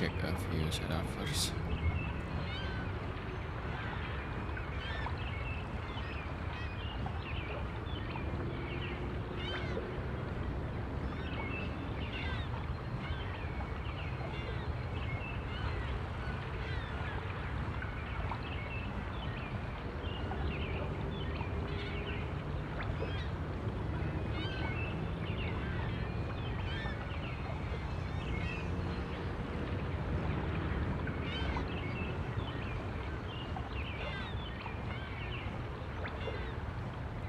check a few setup first.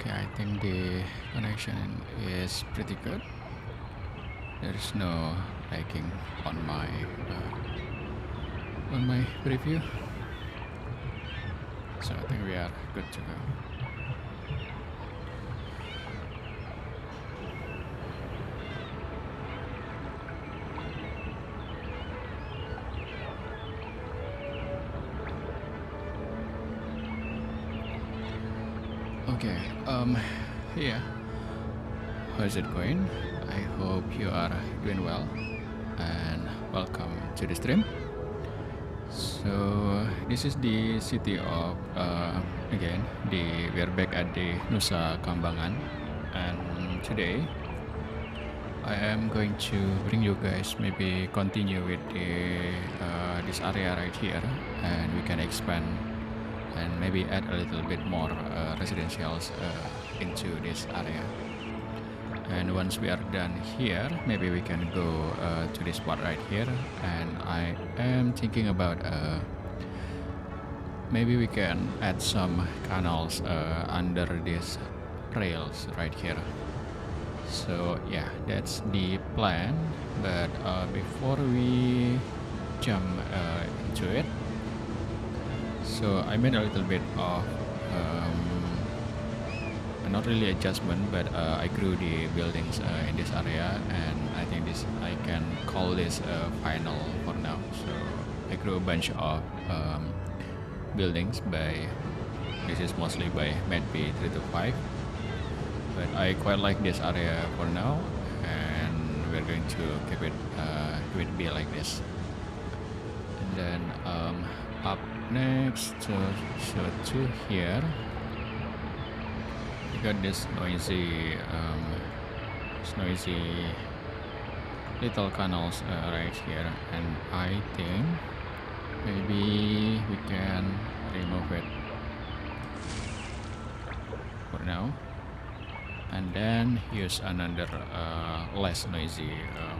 Okay, I think the connection is pretty good. There's no lagging on my preview, so I think we are good to go. Okay, yeah, how's it going? I hope you are doing well, and welcome to the stream. So this is the city of again, we are back at the Nusa Kambangan, and today I am going to bring you guys maybe continue with this area right here, and we can expand and maybe add a little bit more residentials into this area. And once we are done here, maybe we can go to this spot right here, and I am thinking about maybe we can add some canals under these rails right here. So yeah, that's the plan. But before we jump into it, so I made a little bit of not really adjustment, but I grew the buildings in this area, and I think I can call this final for now. So I grew a bunch of buildings this is mostly by maybe 3 to 5, but I quite like this area for now, and we're going to keep it be like this. And then up next to here, we got this noisy little canals right here, and I think maybe we can remove it for now, and then use another less noisy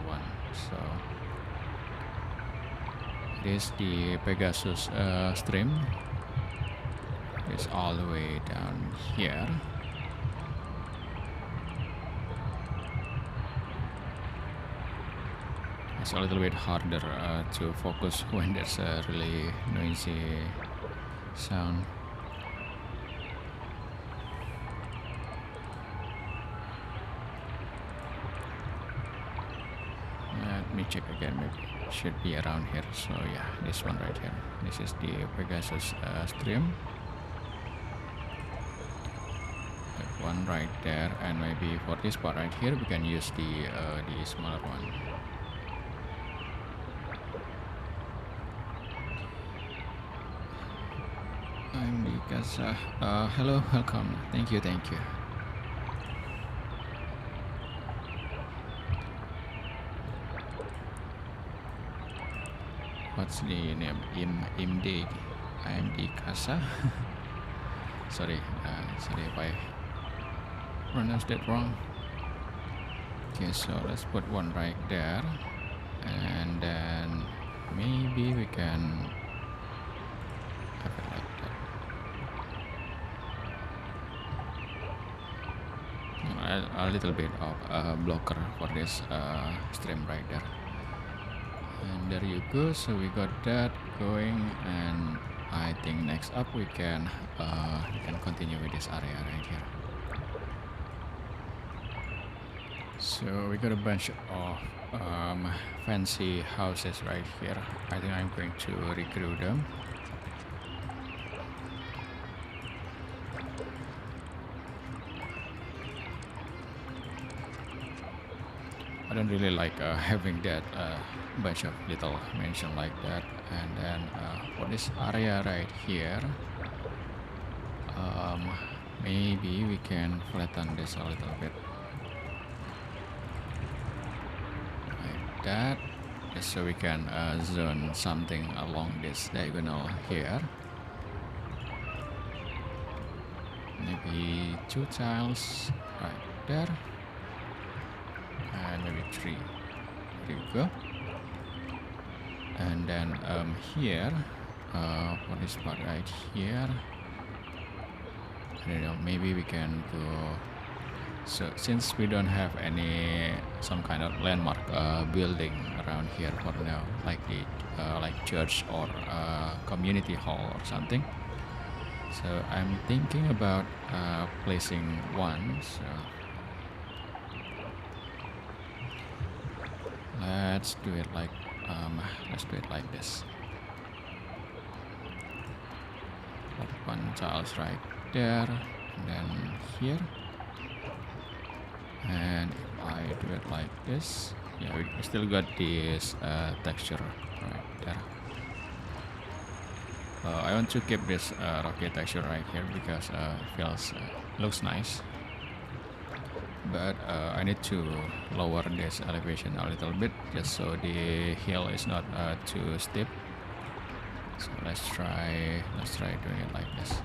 one. So this is the Pegasus stream. It's all the way down here. It's a little bit harder to focus when there's a really noisy sound. Let me check again, maybe it should be around here. So yeah, this one right here. This is the Pegasus stream. That one right there, and maybe for this part right here, we can use the smaller one. I'm the Casa. Hello, welcome. Thank you. What's the name? IMD. I'm the Casa. sorry if I pronounced it wrong. Okay, so let's put one right there, and then maybe we can have it like that. A little bit of a blocker for this stream right there, and there you go. So we got that going, and I think next up we can continue with this area right here. So we got a bunch of fancy houses right here. I think I'm going to recrew them. I don't really like having that bunch of little mansion like that. And then for this area right here, maybe we can flatten this a little bit like that, just so we can zone something along this diagonal here. Maybe 2 tiles right there, and maybe 3. There you go. And then here, for this part right here, I don't know, maybe we can go. So since we don't have some kind of landmark building around here for now, like the like church or community hall or something, so I'm thinking about placing one. So let's do it like this. Put 1 tiles right there, and then here. And if I do it like this, yeah, we still got this texture right there. I want to keep this rocky texture right here because it looks nice. But I need to lower this elevation a little bit just so the hill is not too steep. So let's try doing it like this.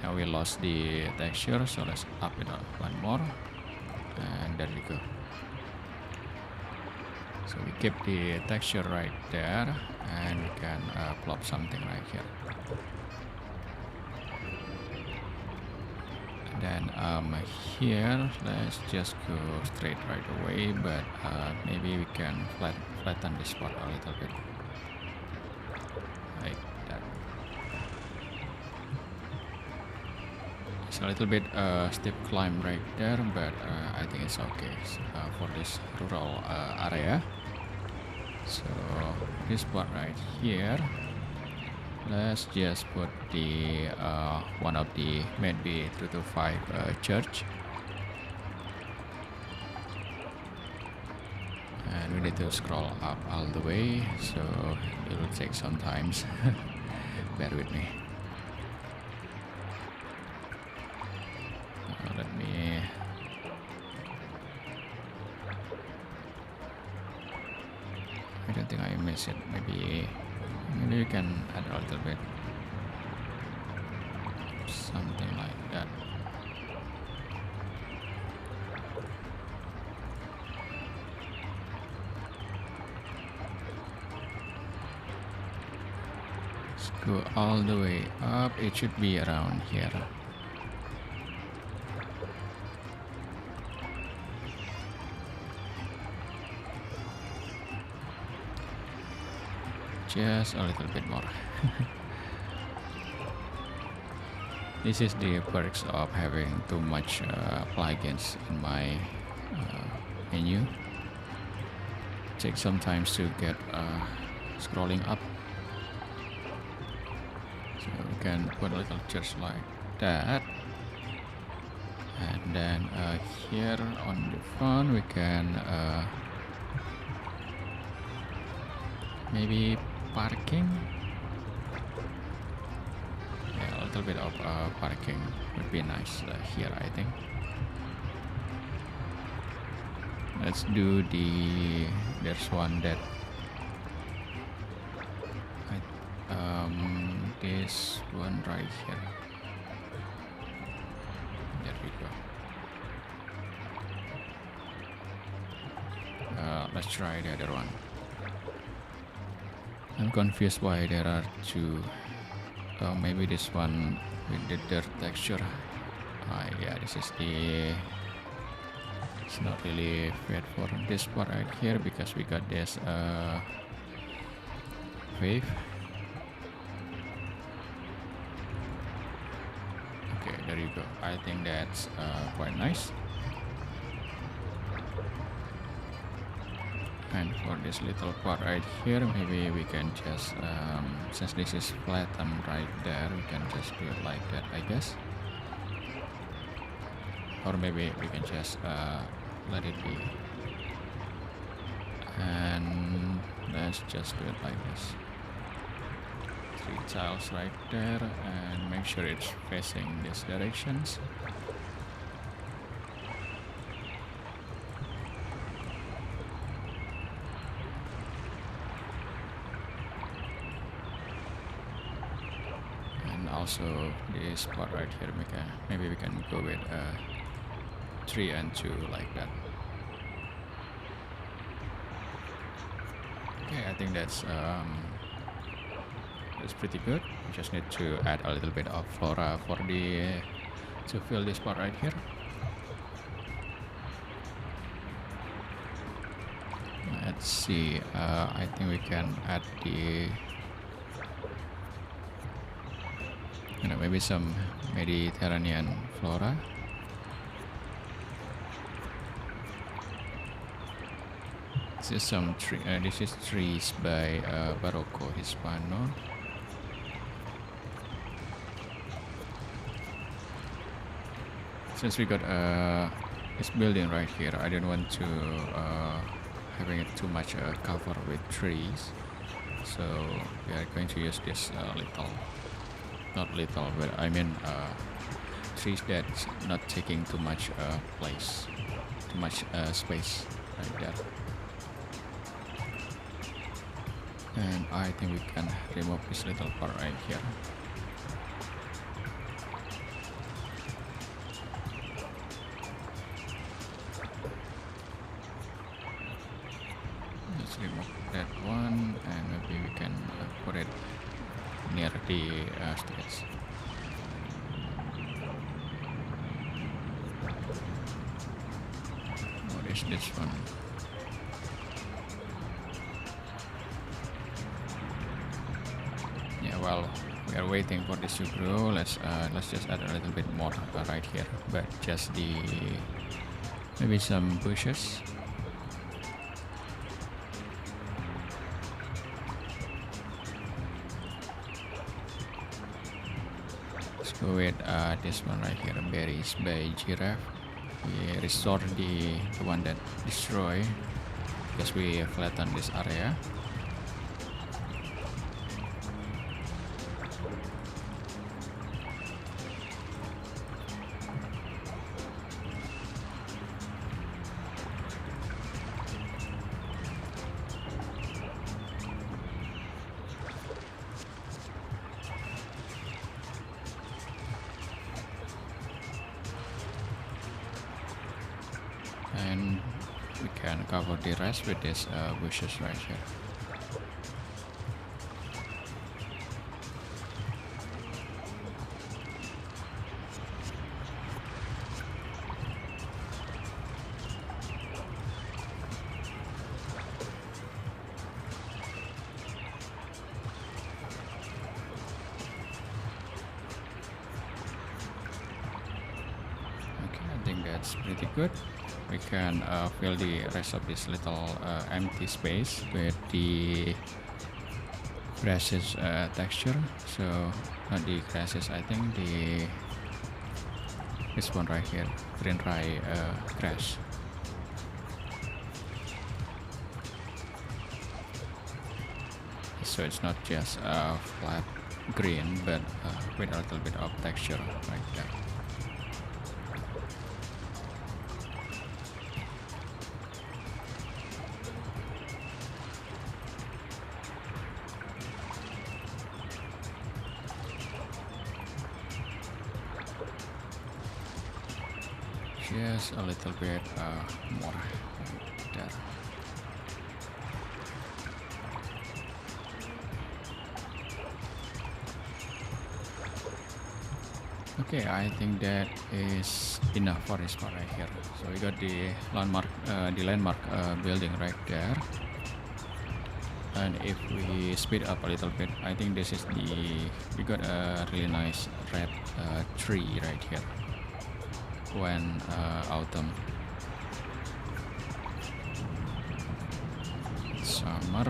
Now we lost the texture, so let's up it up 1 more, and there we go. So we keep the texture right there, and we can plop something right here. And then here, let's just go straight right away, but maybe we can flatten this part a little bit, like that. It's a little bit steep climb right there, but I think it's okay for this rural area. So this part right here, let's just put the one of the maybe 3 to 5 church, and we need to scroll up all the way, so it will take some time. Bear with me. Let me. I don't think I miss it. Maybe we can add a little bit, something like that. Let's go all the way up. It should be around here. Just a little bit more. This is the perks of having too much plugins in my menu. Takes some time to get scrolling up. So we can put a little church like that, and then here on the front we can maybe parking. Yeah, a little bit of parking would be nice here, I think. Let's do there's one that this one right here. There we go. Let's try the other one. I'm confused why there are 2. Maybe this one with the dirt texture. Yeah, this is it's not really fit for this part right here because we got this wave. Okay, there you go. I think that's quite nice. And for this little part right here, maybe we can just since this is flattened right there, we can just do it like that, I guess. or maybe we can just let it be, and let's just do it like this. 3 tiles right there, and make sure it's facing these directions. Also this part right here, maybe we can go with 3 and 2 like that. Okay, I think that's pretty good. We just need to add a little bit of flora to fill this part right here. Let's see, I think we can add maybe some Mediterranean flora. This is trees by Barocco Hispano. Since we got this building right here, I don't want to having it too much cover with trees, so we are going to use this not little, but I mean trees that's not taking too much space like that. And I think we can remove this little part right here. Let's remove that one, and maybe we can put it near the stairs. What is this one? Yeah, well, we are waiting for this to grow. Let's just add a little bit more right here, but just maybe some bushes. Go with this one right here, berries by giraffe. We restore the one that destroyed because we flatten this area. And we can cover the rest with these bushes right here. Okay, I think that's pretty good. We can fill the rest of this little empty space with the grasses texture. So not the grasses, I think this one right here, green rye grass. So it's not just flat green, but with a little bit of texture like that. Just a little bit more there. Okay, I think that is enough for this part right here. So we got the landmark building right there. And if we speed up a little bit, I think this is we got a really nice red tree right here when autumn. Summer,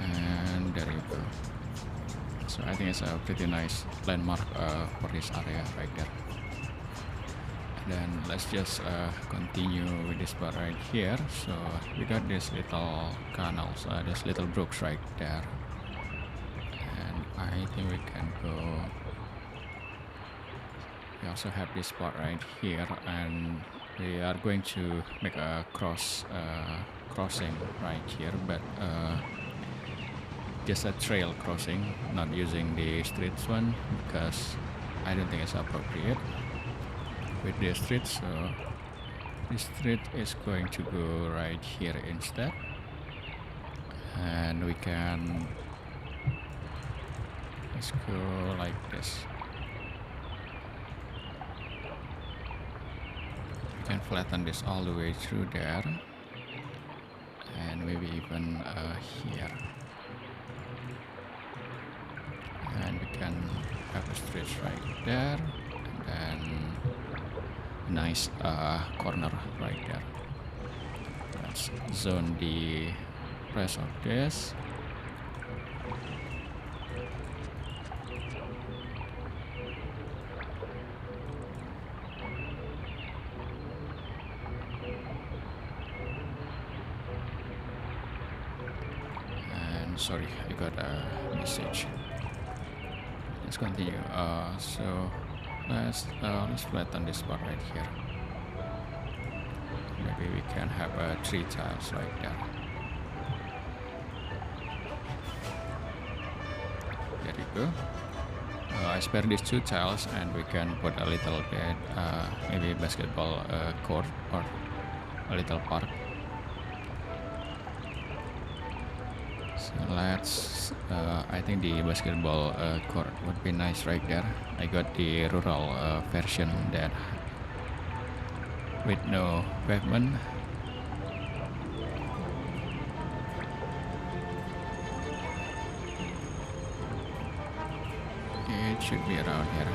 and there you go. So I think it's a pretty nice landmark for this area right there. then let's just continue with this part right here. So we got this little canals, this little brooks right there, and I think we can go. We also have this part right here, and we are going to make a crossing right here, but just a trail crossing, not using the streets one, because I don't think it's appropriate with the street. So this street is going to go right here instead, and we can let's go like this. We can flatten this all the way through there, and maybe even here, and we can have a street right there, and then nice corner right there. Let's zone the rest of this. And sorry, I got a message. Let's continue. So let's flatten this part right here. Maybe we can have 3 tiles right there. There you go. I spare these 2 tiles, and we can put a little bit, maybe basketball court or a little park. So let's. I think the basketball court would be nice right there. I got the rural version that with no pavement. It should be around here.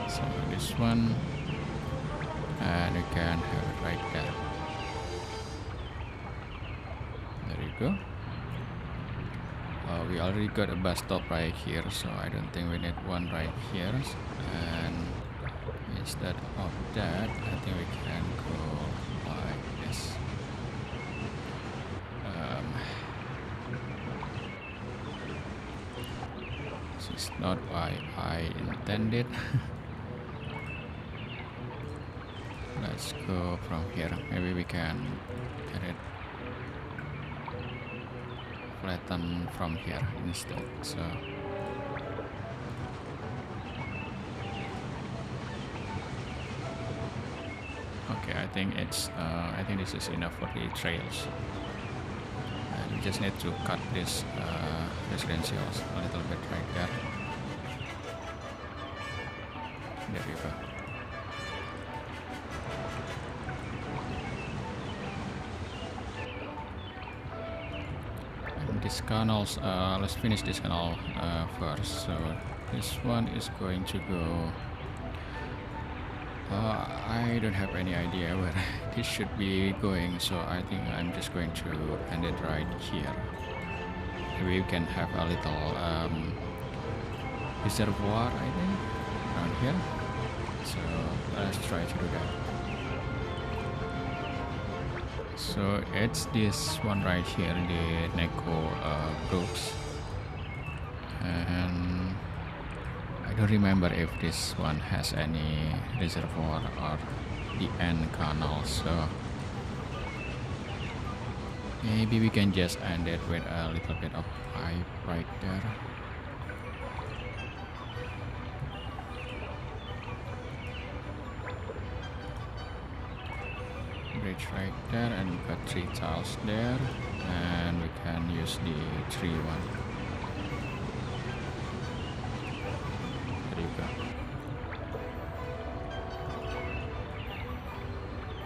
So this one, and we can have it right there. There you go. We already got a bus stop right here, so I don't think we need one right here. And instead of that, I think we can go like this. This is not what I intended. Let's go from here. Maybe we can get it flatten from here instead. So okay, I think it's I think this is enough for the trails, and we just need to cut this residentials a little bit right there. There you go. This canals, let's finish this canal first. So this one is going to go. I don't have any idea where this should be going, so I think I'm just going to end it right here. Maybe we can have a little reservoir, I think, around here. So let's try to do that. So it's this one right here, the Neko Brooks, and I don't remember if this one has any reservoir or the end canal, so maybe we can just end it with a little bit of pipe right there. Bridge right there, and we got 3 tiles there, and we can use the 3 one. There you go.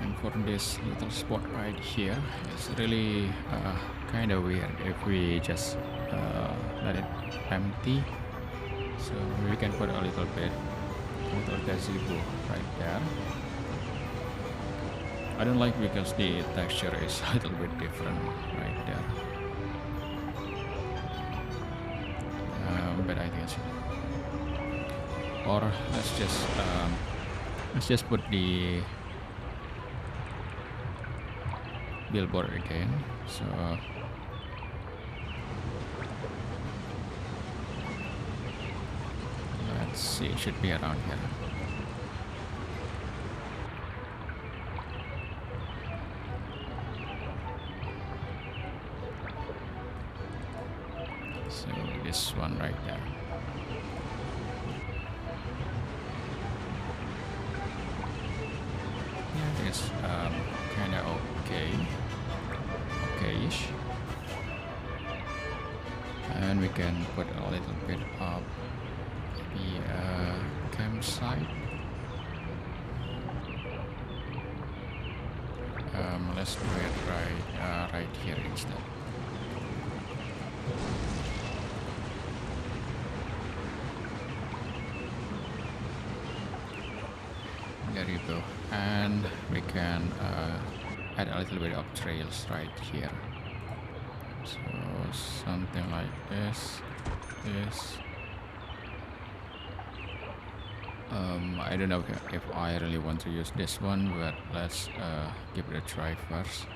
And for this little spot right here, it's really kind of weird if we just let it empty. So we can put a little gazebo right there. I don't like because the texture is a little bit different right there. But I think it's or let's just put the billboard again. So let's see, it should be around here. So this one right there. Yeah, it's kind of okay-ish. And we can put a little bit of maybe a campsite. Let's do it right here instead. There you go, and we can add a little bit of trails right here. So something like this. I don't know if I really want to use this one, but let's give it a try first.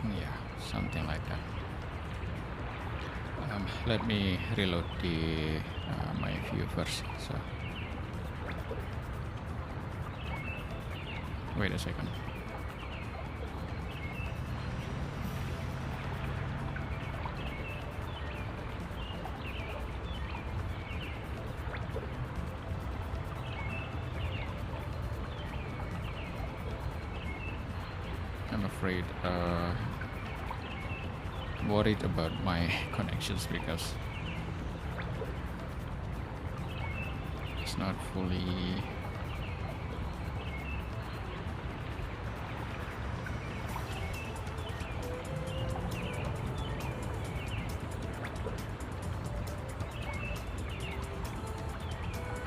Yeah, something like that. Let me reload the my view first. So wait a second. I'm afraid worried about my connections because it's not fully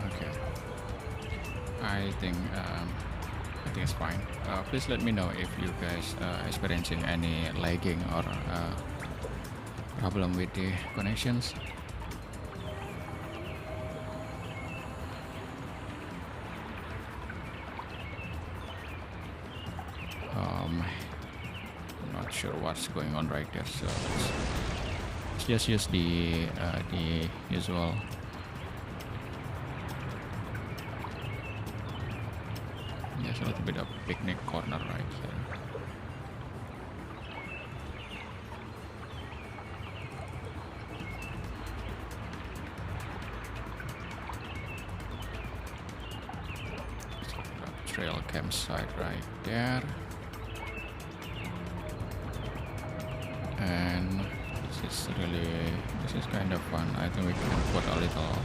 okay. I think it's fine. Please let me know if you guys experiencing any lagging or problem with the connections. I'm not sure what's going on right there, so let's just use the usual. There's a little bit of picnic corner right here. Trail campsite right there, and this is kind of fun. I think we can put a little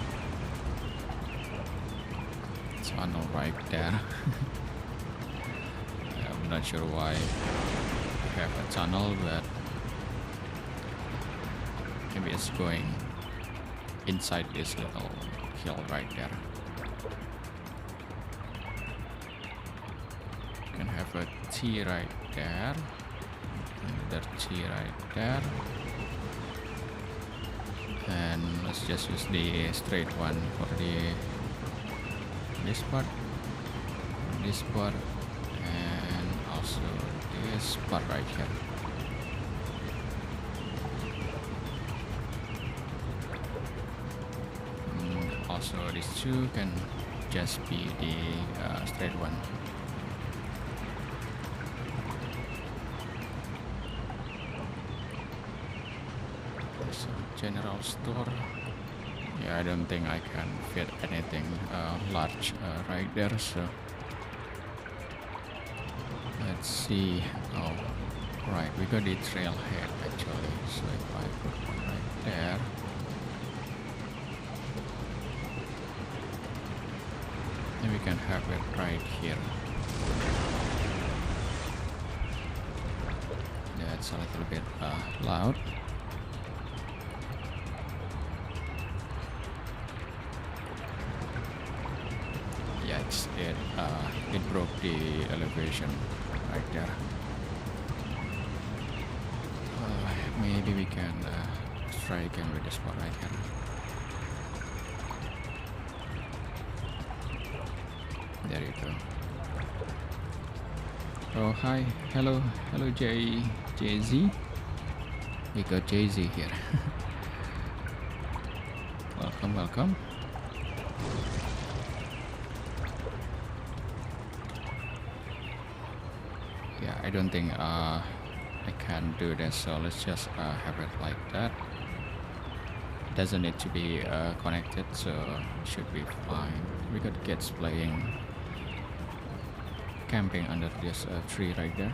tunnel right there. I'm not sure why we have a tunnel, but maybe it's going inside this little hill right there. Can have a T right there, another T right there, and let's just use the straight one for this part, and also this part right here. Also these two can just be the straight one. General store. Yeah, I don't think I can fit anything large right there, so let's see. Oh, right, we got the trailhead actually, so if I put one right there, then we can have it right here. That's a little bit loud. fix it. It broke the elevation right there. Maybe we can try again with this spot right here. There you go. Oh hi, hello Jay-Z. We got Jay-Z here. welcome. Yeah, I don't think I can do this, so let's just have it like that. It doesn't need to be connected, so it should be fine. We got kids playing, camping under this tree right there.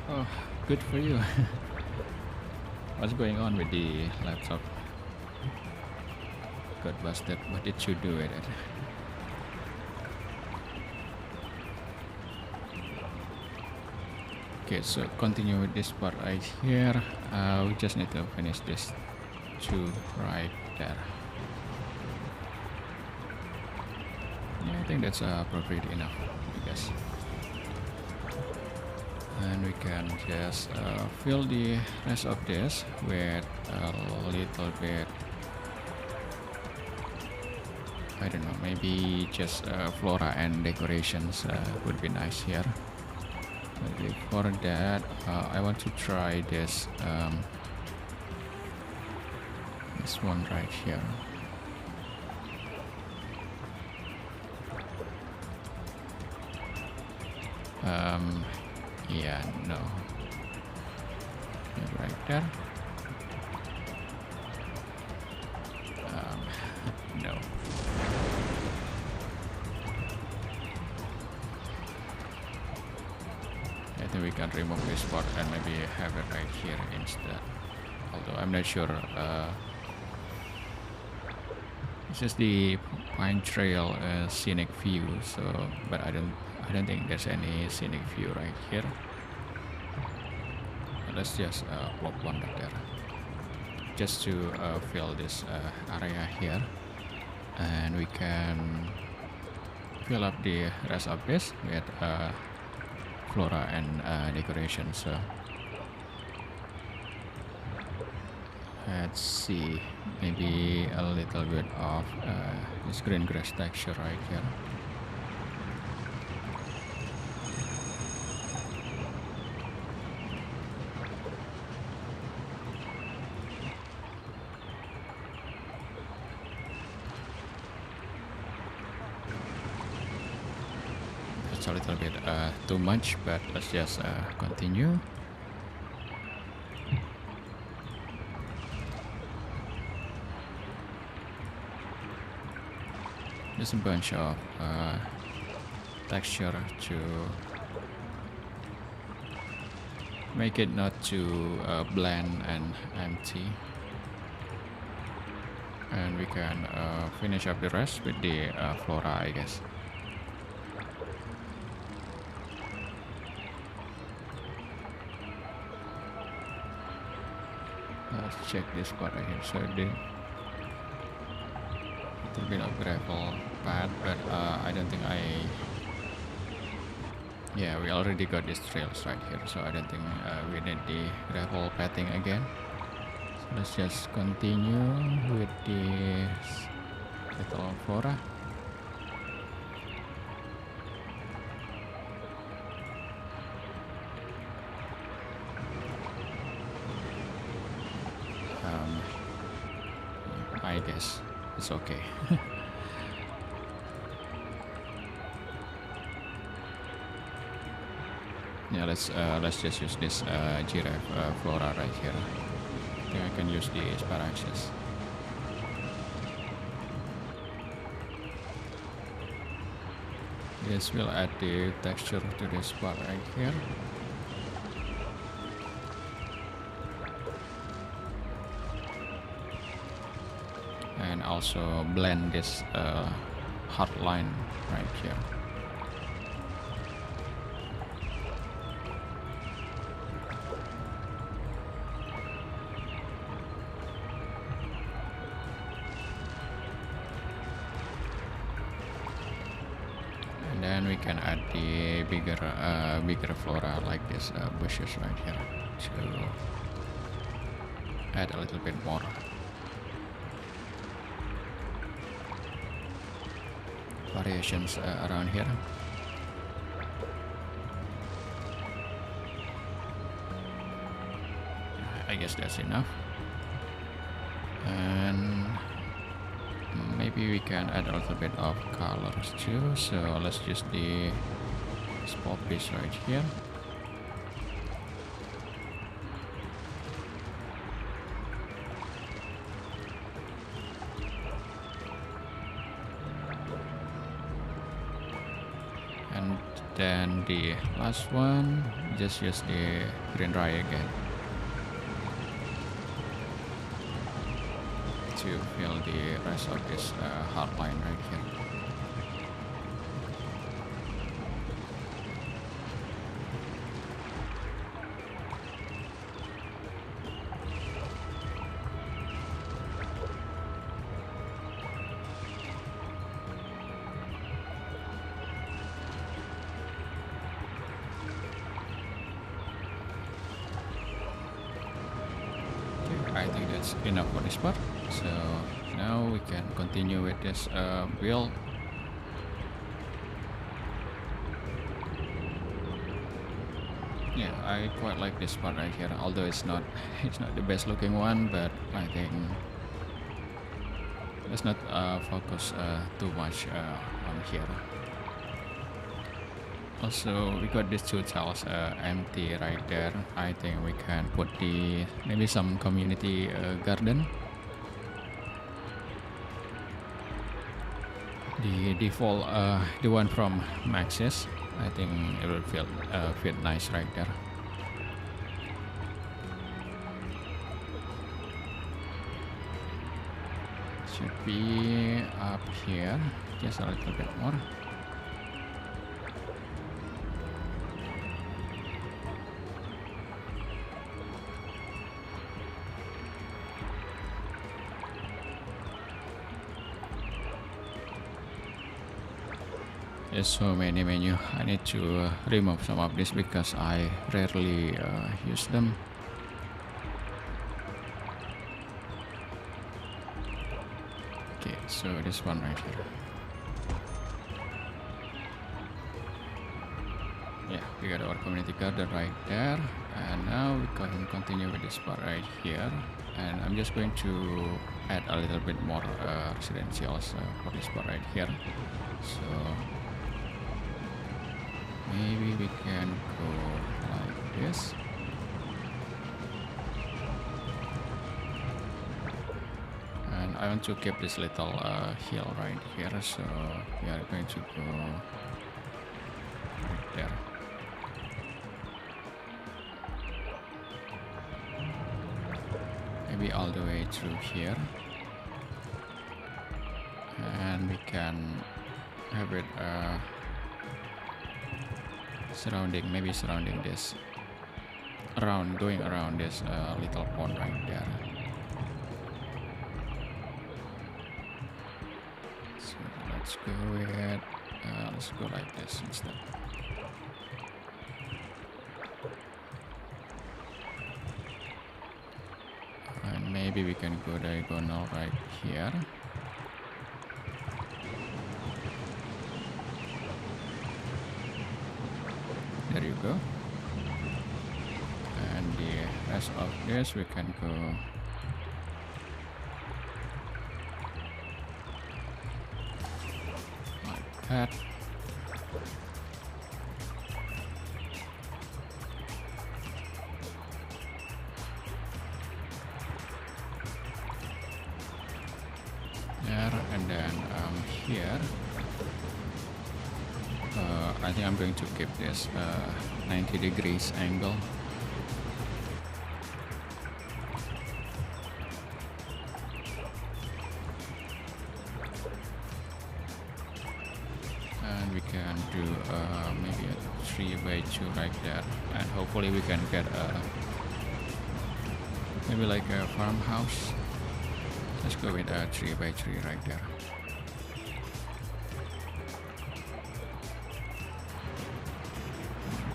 Oh, good for you. What's going on with the laptop? Got busted. What did you do with it? Okay, so continue with this part right here. We just need to finish this two right there. Yeah, I think that's appropriate enough, I guess. And we can just fill the rest of this with a little bit, I don't know, maybe just flora and decorations would be nice here. But before that, I want to try this this one right here. Yeah, no. Right there. No. I think we can remove this part and maybe have it right here instead. Although I'm not sure. It's just the pine trail scenic view. So, but I don't think there's any scenic view right here. Let's just plop one right there, just to fill this area here, and we can fill up the rest of this with flora and decoration. So let's see, maybe a little bit of this green grass texture right here. A little bit too much, but let's just continue. There's a bunch of texture to make it not too bland and empty, and we can finish up the rest with the flora, I guess. Let's check this part right here. So the little bit of gravel path, but I don't think yeah, we already got these trails right here, so I don't think we need the gravel pathing again. So let's just continue with this little flora. I guess it's okay. Yeah, let's just use this giraffe flora right here. I think I can use the asparagus. This will add the texture to this part right here. And also blend this hard line right here. we can add the bigger flora like this bushes right here to add a little bit more variations around here. I guess that's enough, and maybe we can add a little bit of colors too, so let's use the spot piece right here. And then the last one, just use the green dye again to fill the rest of this hard line right here. I think that's enough for this part. So now we can continue with this build. Yeah, I quite like this part right here, although it's not the best looking one, but I think let's not focus too much on here. Also, we got these two tiles empty right there. I think we can put maybe some community garden. The default, the one from Maxis, I think it will fit nice right there. Should be up here, just a little bit more. There's so many menu. I need to remove some of this because I rarely use them. Okay, so this one right here. Yeah, we got our community garden right there, and now we can continue with this part right here. And I'm just going to add a little bit more residentials for this part right here. So maybe we can go like this. And I want to keep this little hill right here, so we are going to go right there. Maybe all the way through here. And we can have it maybe surrounding this, going around this little pond right there. So let's go like this instead. And maybe we can go diagonal right here. There you go. And the rest of this we can go like that. There, and then here. I think I'm going to keep this 90 degrees angle. And we can do maybe a 3x2 right there, and hopefully we can get maybe like a farmhouse. Let's go with a 3x3 right there.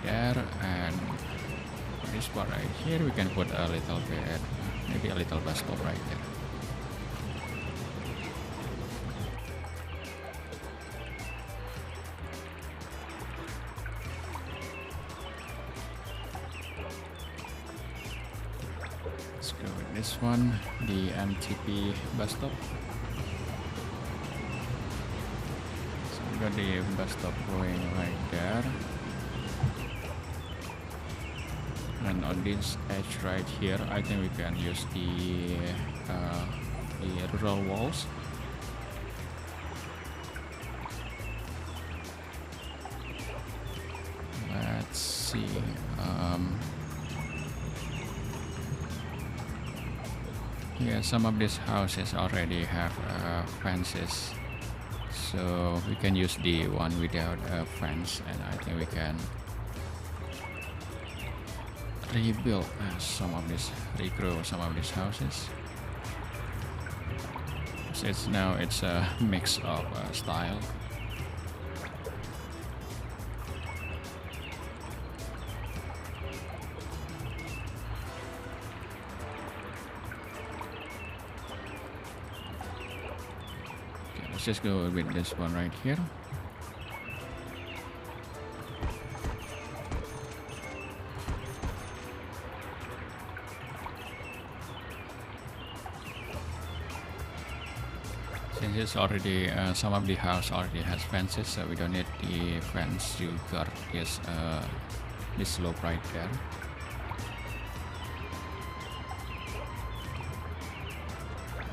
there, and for this part right here we can put a little bit, maybe a little bus stop right there. Let's go with this one, the MTP bus stop. So we got the bus stop going right there. And on this edge right here, I think we can use the rural walls. Let's see. Yeah, some of these houses already have fences, so we can use the one without a fence, and I think we can rebuild regrow some of these houses. So it's a mix of style. Okay, let's just go with this one right here. Since it's already some of the house already has fences, so we don't need the fence to guard this slope right there.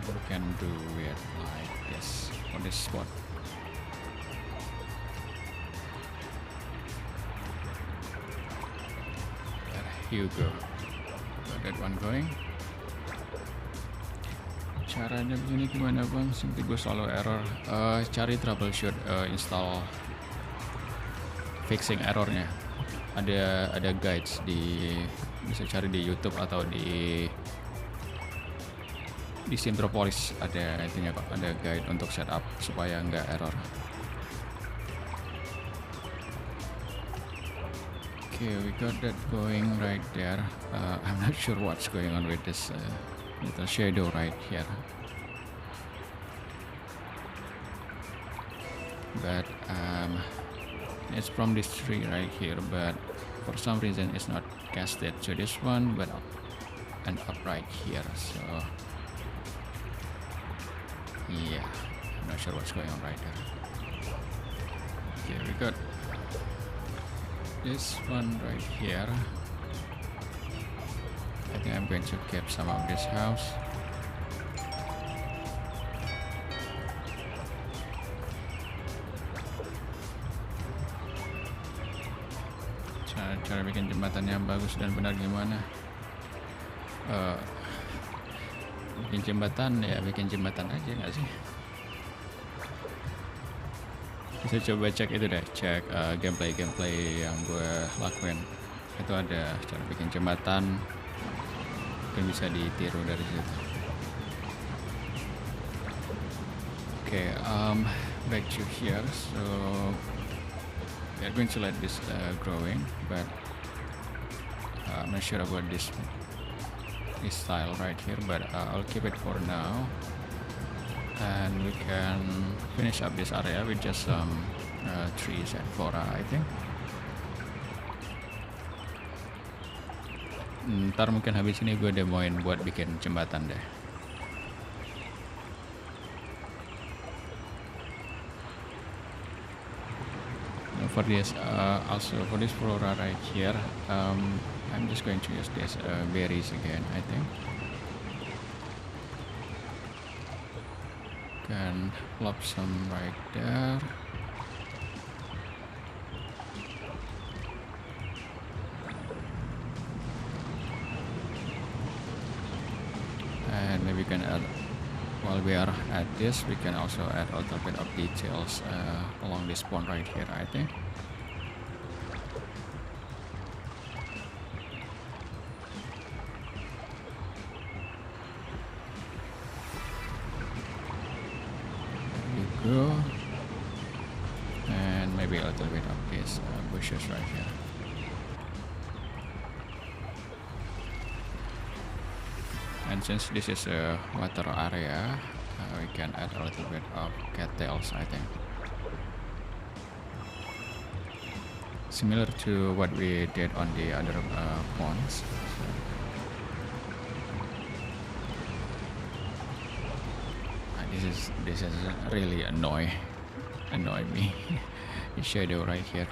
We can do it like this on this spot. There you go. Got that one going. Caranya begini gimana bang? SimCity gue selalu error. Cari troubleshoot, install fixing errornya. Ada guides bisa cari di YouTube atau di Simtropolis, ada intinya kok, ada guide untuk setup supaya nggak error. Okay, we got that going right there. I'm not sure what's going on with this little shadow right here, but it's from this tree right here, but for some reason it's not casted to this one but and up right here, so yeah, I'm not sure what's going on right there. Okay, we got this one right here. I think I'm going to keep some of this house. Cara bikin jembatan yang bagus dan benar gimana? Bikin jembatan ya bikin jembatan aja nggak sih? Bisa coba cek itu deh, cek gameplay yang gue lakuin. Itu ada cara bikin jembatan. Mungkin bisa ditiru dari situ. Okay, back to here. So we're going to let this growing, but I'm not sure about this style right here, but I'll keep it for now, and we can finish up this area with just some trees and flora, I think. Ntar mungkin habis ini gue demoin buat bikin jembatan deh. For this, also for this flora right here, I'm just going to use this berries again, I think. Can plop some right there. And maybe we can add, while we are at this, we can also add a little bit of details along this pond right here, I think. There you go. And maybe a little bit of these bushes right here. And since this is a water area, we can add a little bit of cattails, I think. Similar to what we did on the other ponds. This is really annoy me. The shadow right here.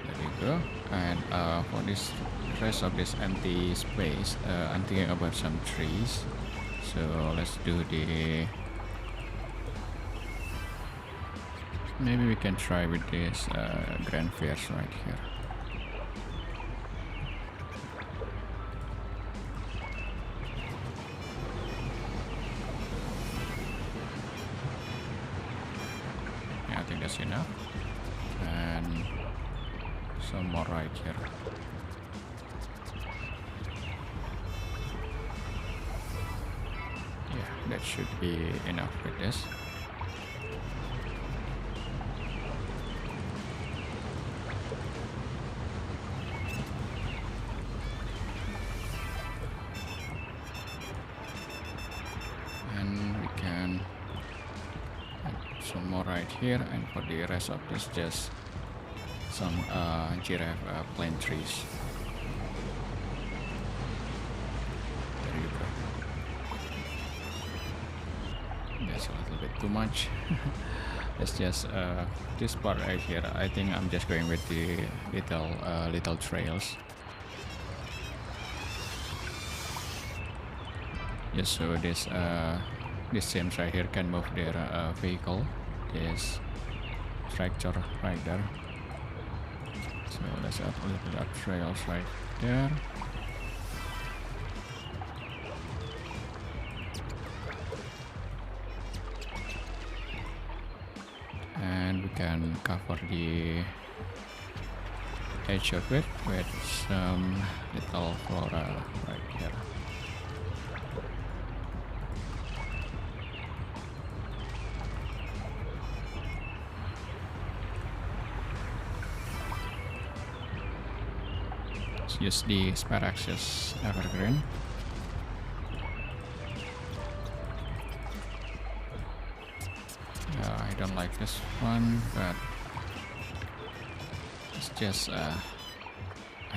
There we go. And for this rest of this empty space, I'm thinking about some trees. So let's do the. Maybe we can try with this grand firs right here. Yeah, I think that's enough. And some more right here. Yeah, that should be enough with this. Right here, and for the rest of this, just some giraffe plant trees. There you go. That's a little bit too much. It's just this part right here. I think I'm just going with the little trails. Just so this Sims right here can move their vehicle. This tractor right there. So let's add a little bit of trails right there. And we can cover the edge of it with some little flora right here. Use the Sparaxis evergreen. I don't like this one, but it's just I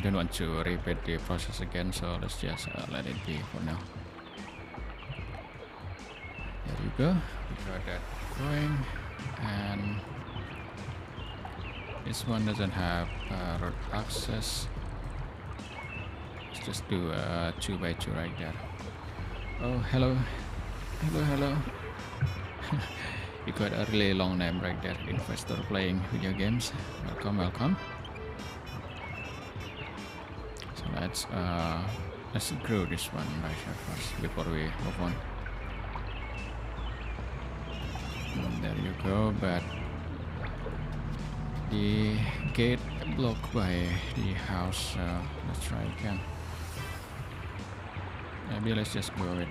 don't want to repeat the process again, so let's just let it be for now. There you go. We got that going, and this one doesn't have road access. Just do a 2x2 right there. Oh, hello. You got a really long name right there. Investor playing video games. Welcome. So let's grow this one right here first before we move on. And there you go. But the gate blocked by the house. Let's try again. Maybe let's just go with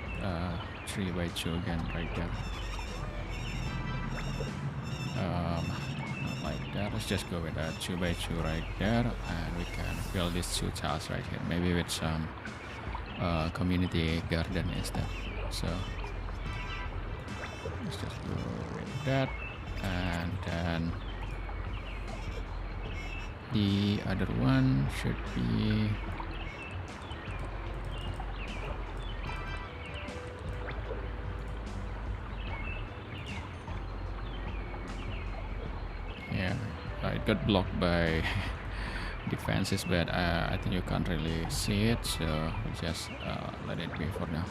3x2 again right there. Not like that. Let's just go with a 2x2 right there, and we can build these two tiles right here. Maybe with some community garden instead. So let's just go with that, and then the other one should be. Yeah, it got blocked by defenses, but I think you can't really see it, so we'll just let it be for now.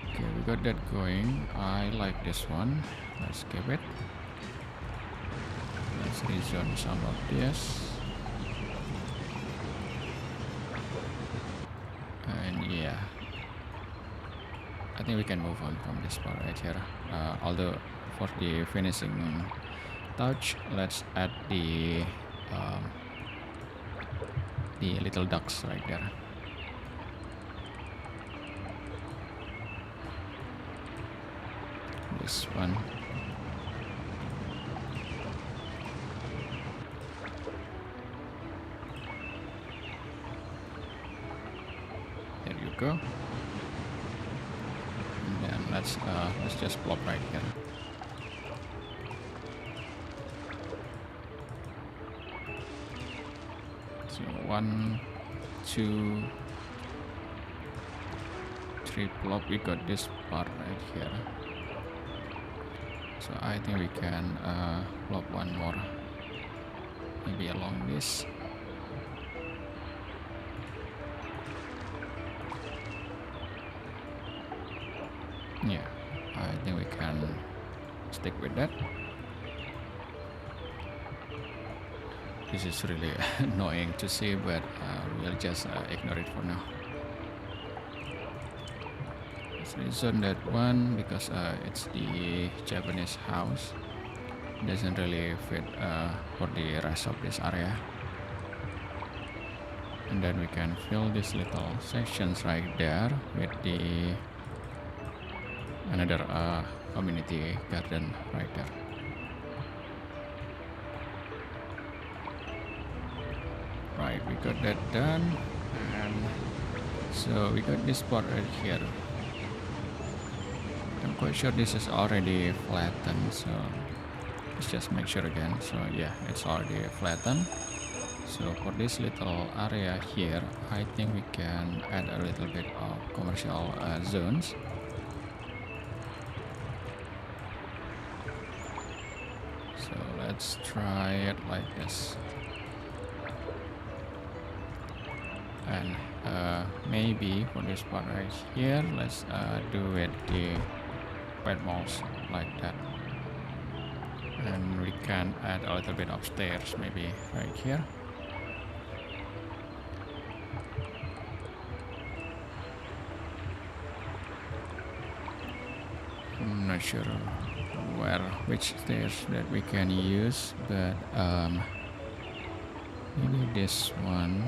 Okay, we got that going. I like this one. Let's keep it. Let's rezone some of this. And yeah, I think we can move on from this part right here. Although for the finishing touch, let's add the little ducks right there. This one. go. And then let's just plop right here. So 1, 2, 3 plop. We got this part right here. So I think we can plop one more, maybe along this. Yeah, I think we can stick with that. This is really annoying to see, but we'll just ignore it for now. Let's rezone that one because it's the Japanese house. Doesn't really fit for the rest of this area. And then we can fill these little sections right there with the another community garden right there. Right, we got that done, and so we got this part right here. I'm quite sure this is already flattened, so let's just make sure again. So yeah, it's already flattened. So for this little area here, I think we can add a little bit of commercial zones. So let's try it like this. And maybe for this part right here, let's do it the wet malls like that. And we can add a little bit of stairs maybe right here. I'm not sure which stairs that we can use, but maybe this one.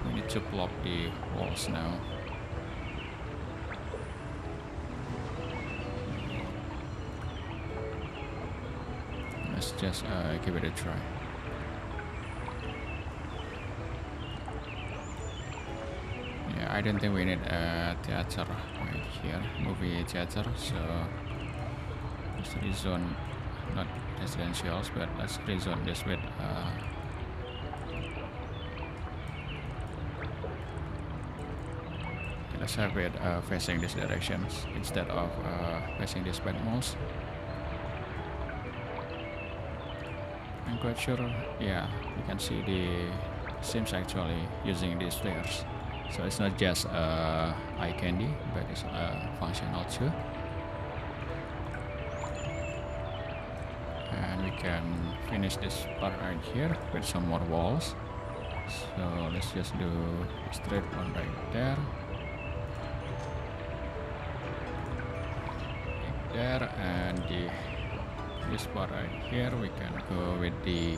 We need to plop the walls now. Let's just give it a try. Yeah, I don't think we need a theater right here, movie theater. So let's rezone, not residentials, but let's rezone this with let's have it facing these directions instead of facing these wet malls. I'm quite sure, yeah, you can see the Sims actually using these stairs. So it's not just eye candy, but it's functional too. And we can finish this part right here with some more walls. So let's just do a straight one right there. There, and this part right here we can go with the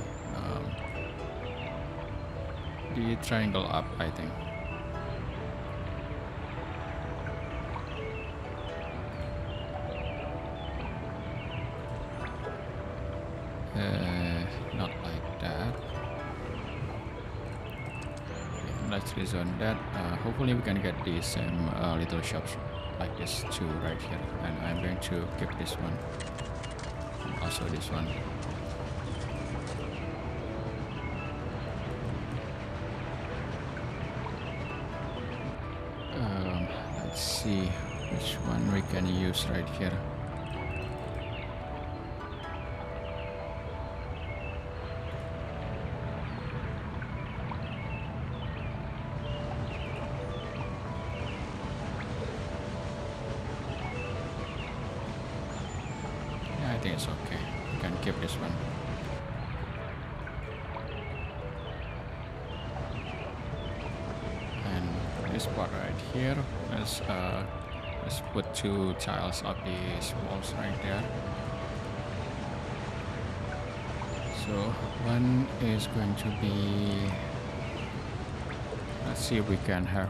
triangle up, I think. Not like that. Okay, let's rezone that. Hopefully we can get the same little shops like this too right here, and I'm going to keep this one and also this one. Let's see which one we can use right here. I think it's okay. You can keep this one. And this part right here, let's put 2 tiles of these walls right there. So one is going to be. Let's see if we can have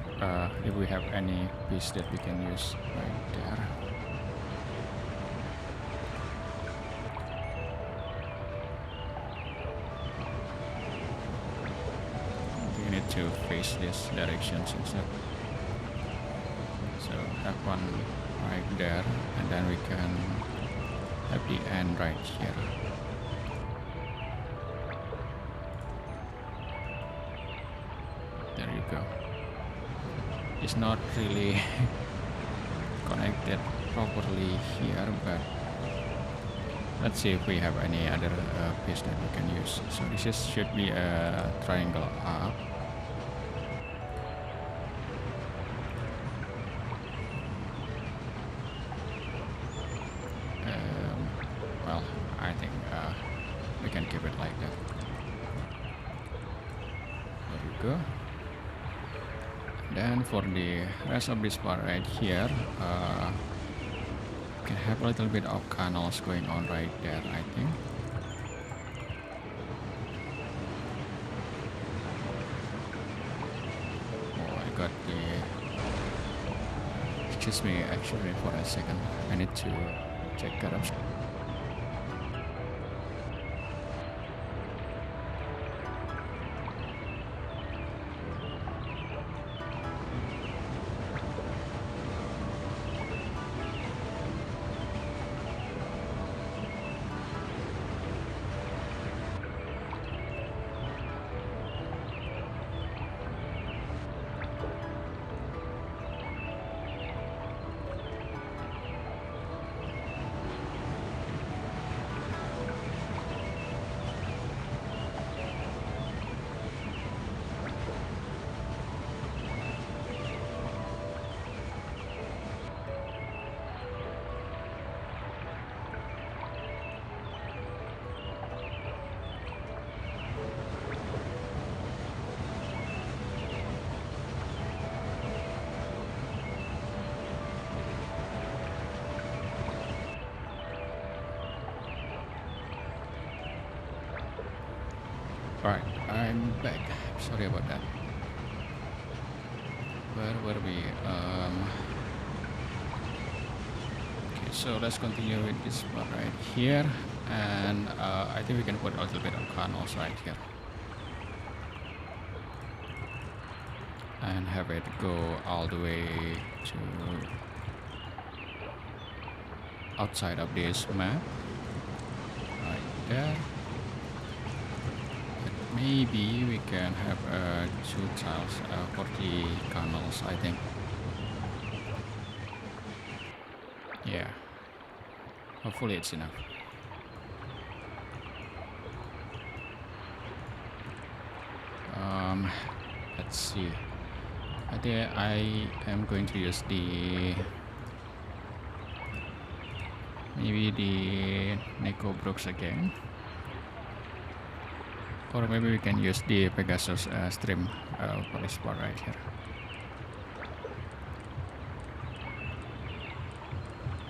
if we have any piece that we can use right there. to face this direction instead. So have one right there, and then we can have the end right here. There you go. It's not really connected properly here, but let's see if we have any other piece that we can use. So should be a triangle up. Well, I think we can keep it like that. There you go. Then for the rest of this part right here, we can have a little bit of canals going on right there, I think. Oh, I got the... Excuse me, actually, for a second. I need to check that up. Alright, I'm back. Sorry about that. Where were we? Okay, so let's continue with this part right here. And I think we can put a little bit of canals right here. And have it go all the way to outside of this map. Right there. Maybe we can have 2 tiles for the canals, I think. Yeah. Hopefully it's enough. Let's see. I think I am going to use maybe the Neko Brooks again. Or maybe we can use the Pegasus stream for this part right here.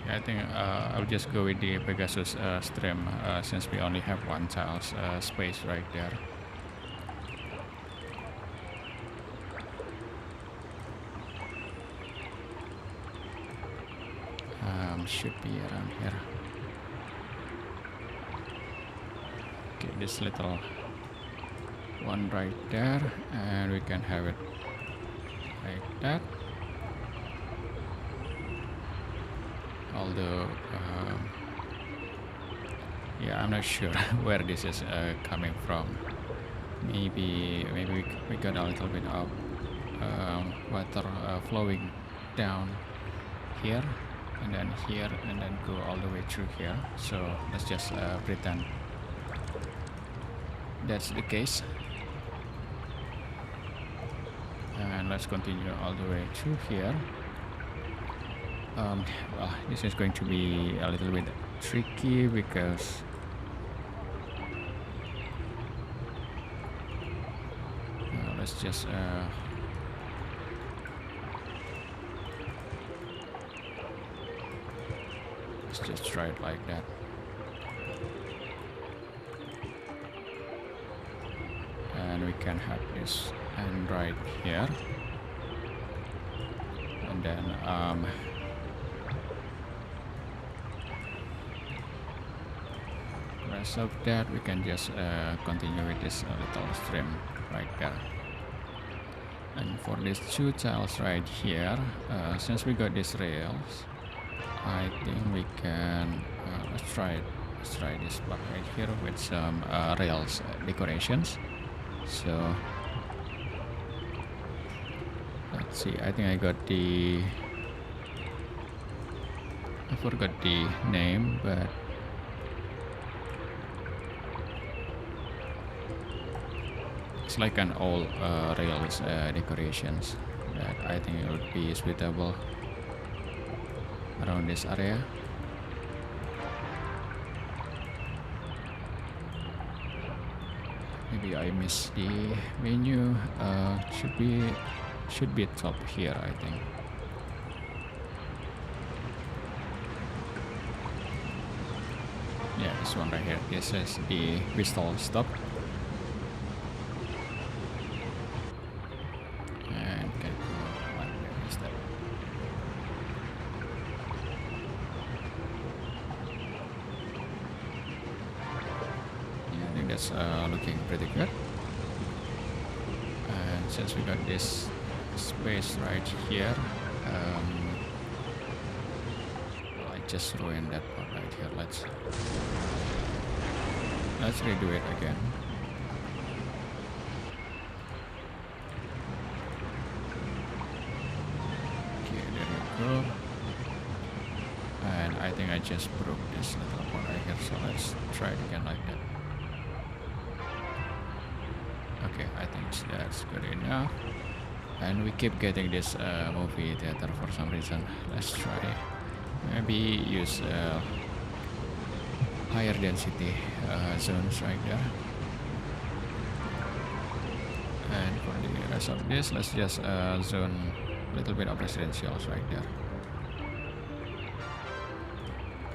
Yeah, I think I'll just go with the Pegasus stream since we only have 1 tile space right there. Should be around here. Okay, this little one right there, and we can have it like that. Although yeah, I'm not sure where this is coming from. Maybe we got a little bit of water flowing down here and then here and then go all the way through here. So let's just pretend that's the case. And let's continue all the way through here. Well, this is going to be a little bit tricky because let's just try it like that. And we can have this end right here, and then rest of that we can just continue with this little stream right there. And for these two tiles right here, since we got these rails, I think we can let's try this block right here with some rails decorations. So let's see. I think I forgot the name, but it's like an old rails decorations that I think it would be suitable around this area. Maybe I missed the menu. Should be top here, I think. Yeah, this one right here. This is the crystal stop. And can go one there instead. Yeah, I think that's looking pretty good. And since we got this space right here, I just ruined that part right here. Let's redo it again. Okay, there we go. And I think I just broke this little part right here, so let's try it again like that. Okay, I think that's good enough. And we keep getting this movie theater for some reason. Let's try maybe use higher density zones right there. And for the rest of this, let's just zone a little bit of residentials right there.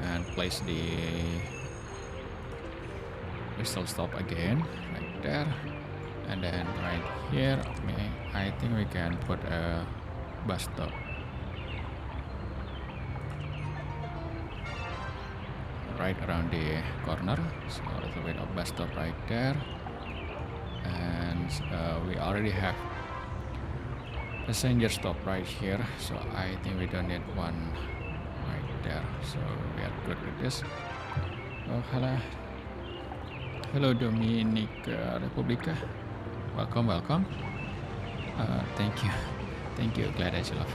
And place the crystal stop again right there. And then right here, I think we can put a bus stop. Right around the corner, so a little bit of bus stop right there. And we already have passenger stop right here, so I think we don't need one right there. So we are good with this. Oh, hello Dominica Republica. Welcome. Thank you. Glad that you love it.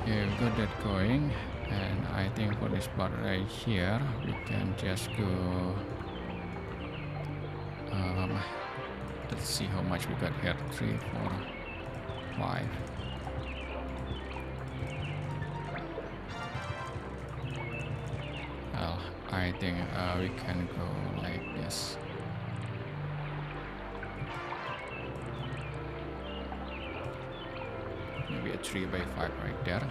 Okay, we got that going, and I think for this part right here, we can just go. Let's see how much we got here. 3, 4, 5. Well, I think we can go like this. Maybe a 3 by 5 right there.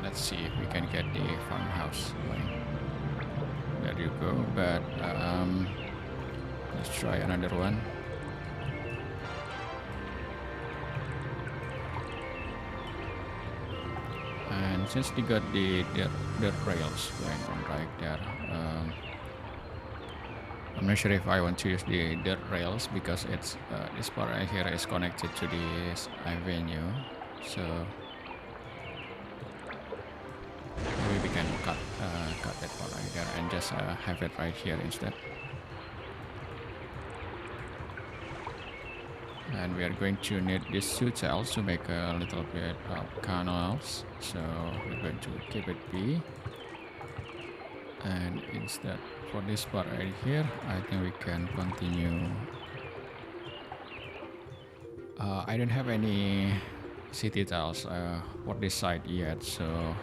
Let's see if we can get the farmhouse going. There you go. But let's try another one. And since we got the dirt rails going on right there, I'm not sure if I want to use the dirt rails because it's this part right here is connected to this avenue, so maybe we can cut that part right there and just have it right here instead. And we are going to need these 2 tiles to make a little bit of canals, so we're going to keep it B. And instead for this part right here, I think we can continue. I don't have any city tiles for this side yet, so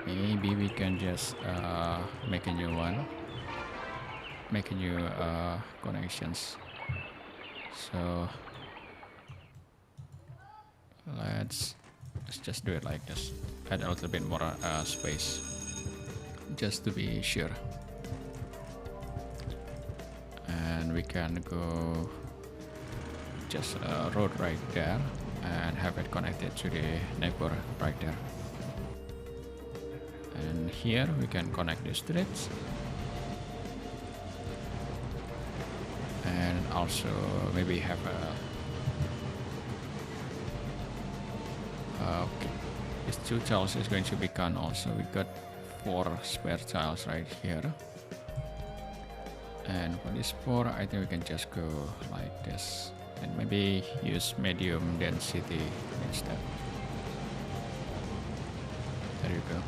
maybe we can just make a new one, make a new connections. So let's just do it like this. Add a little bit more space, just to be sure. And we can go just a road right there, and have it connected to the neighbor right there. And here we can connect the streets, and also maybe have a okay, these 2 tiles is going to be gone. Also we got 4 spare tiles right here, and for this 4 I think we can just go like this and maybe use medium density instead. There you go,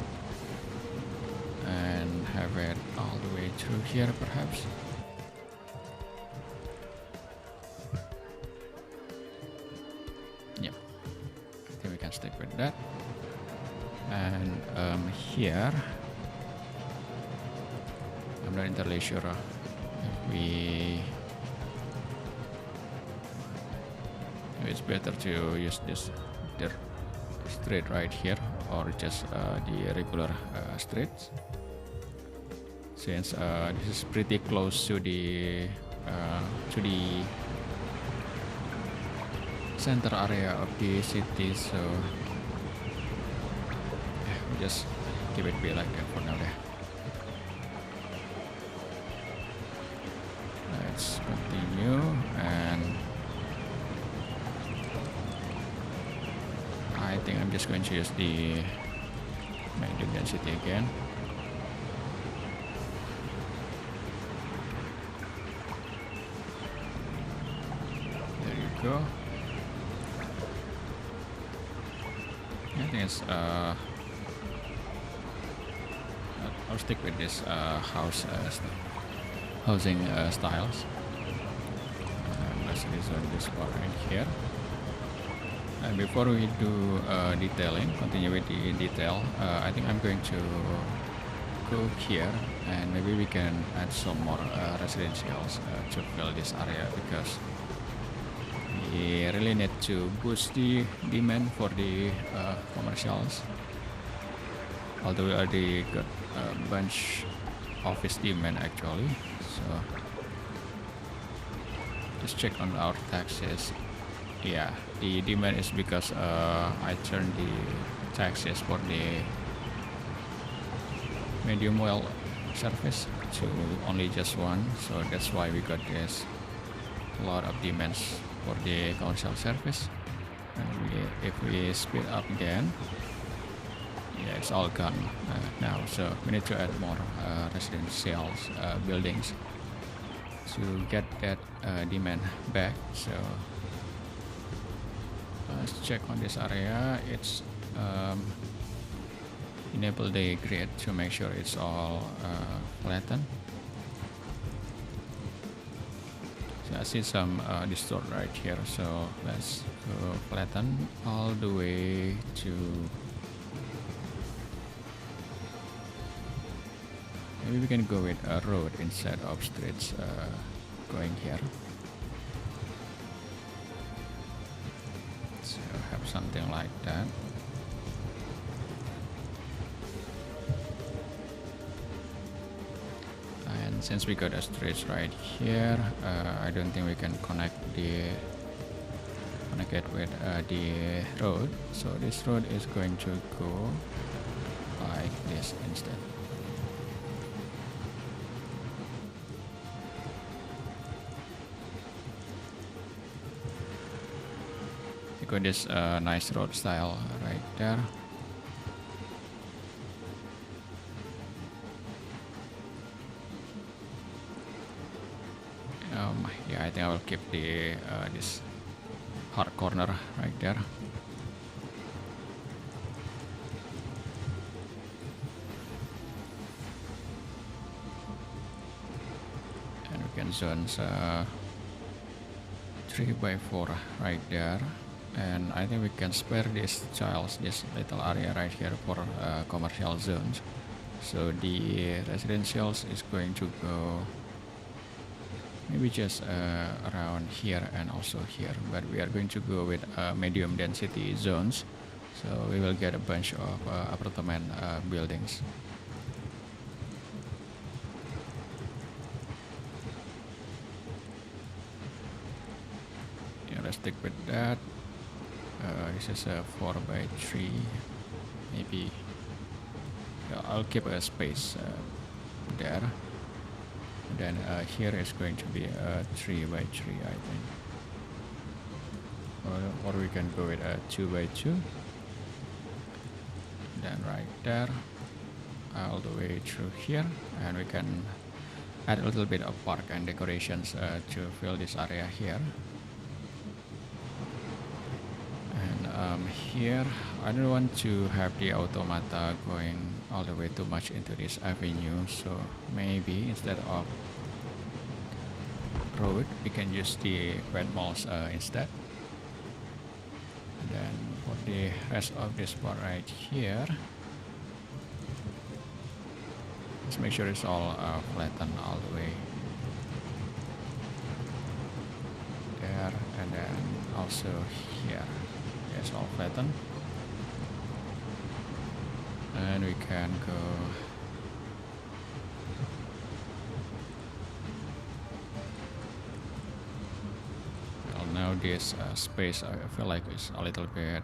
and have it all the way through here perhaps. Yeah, I think we can stick with that. And here I'm not entirely sure if it's better to use this dirt street right here or just the regular streets, since this is pretty close to the center area of the city, so yeah, we just keep it be like that for now there. Let's continue, and I think I'm just going to use the medium density again. There you go. I think it's I'll stick with this housing styles. Let's design this part right here. And before we do detailing, continue with the detail, I think I'm going to go here, and maybe we can add some more residentials to fill this area, because we really need to boost the demand for the commercials. Although we already got a bunch of this demand actually, so just check on our taxes. Yeah, the demand is because I turned the taxes for the medium well service to only just 1, so that's why we got this lot of demands for the commercial service. And if we speed up again, yeah, it's all gone now, so we need to add more residential buildings to get that demand back. So let's check on this area. It's enable the grid to make sure it's all flattened. So I see some distort right here, so let's go flatten all the way to, maybe we can go with a road instead of streets going here. So have something like that. And since we got a street right here, I don't think we can connect it with the road. So this road is going to go like this instead. You got this nice road style right there. Yeah, I think I will keep the this hard corner right there. And we can zone 3x4 right there. And I think we can spare these tiles, this little area right here, for commercial zones. So the residentials is going to go maybe just around here and also here, but we are going to go with medium density zones, so we will get a bunch of apartment buildings. Yeah, let's stick with that. This is a 4x3, maybe. Yeah, I'll keep a space there. Then here is going to be a 3x3, I think. Or we can go with a 2x2. Then right there, all the way through here, and we can add a little bit of park and decorations to fill this area here. And here, I don't want to have the automata going all the way too much into this avenue, so maybe instead of road, we can use the wet malls instead. And then for the rest of this part right here, let's make sure it's all flattened all the way there, and then also here. It's all flattened, and we can go well. Now this space, I feel like it's a little bit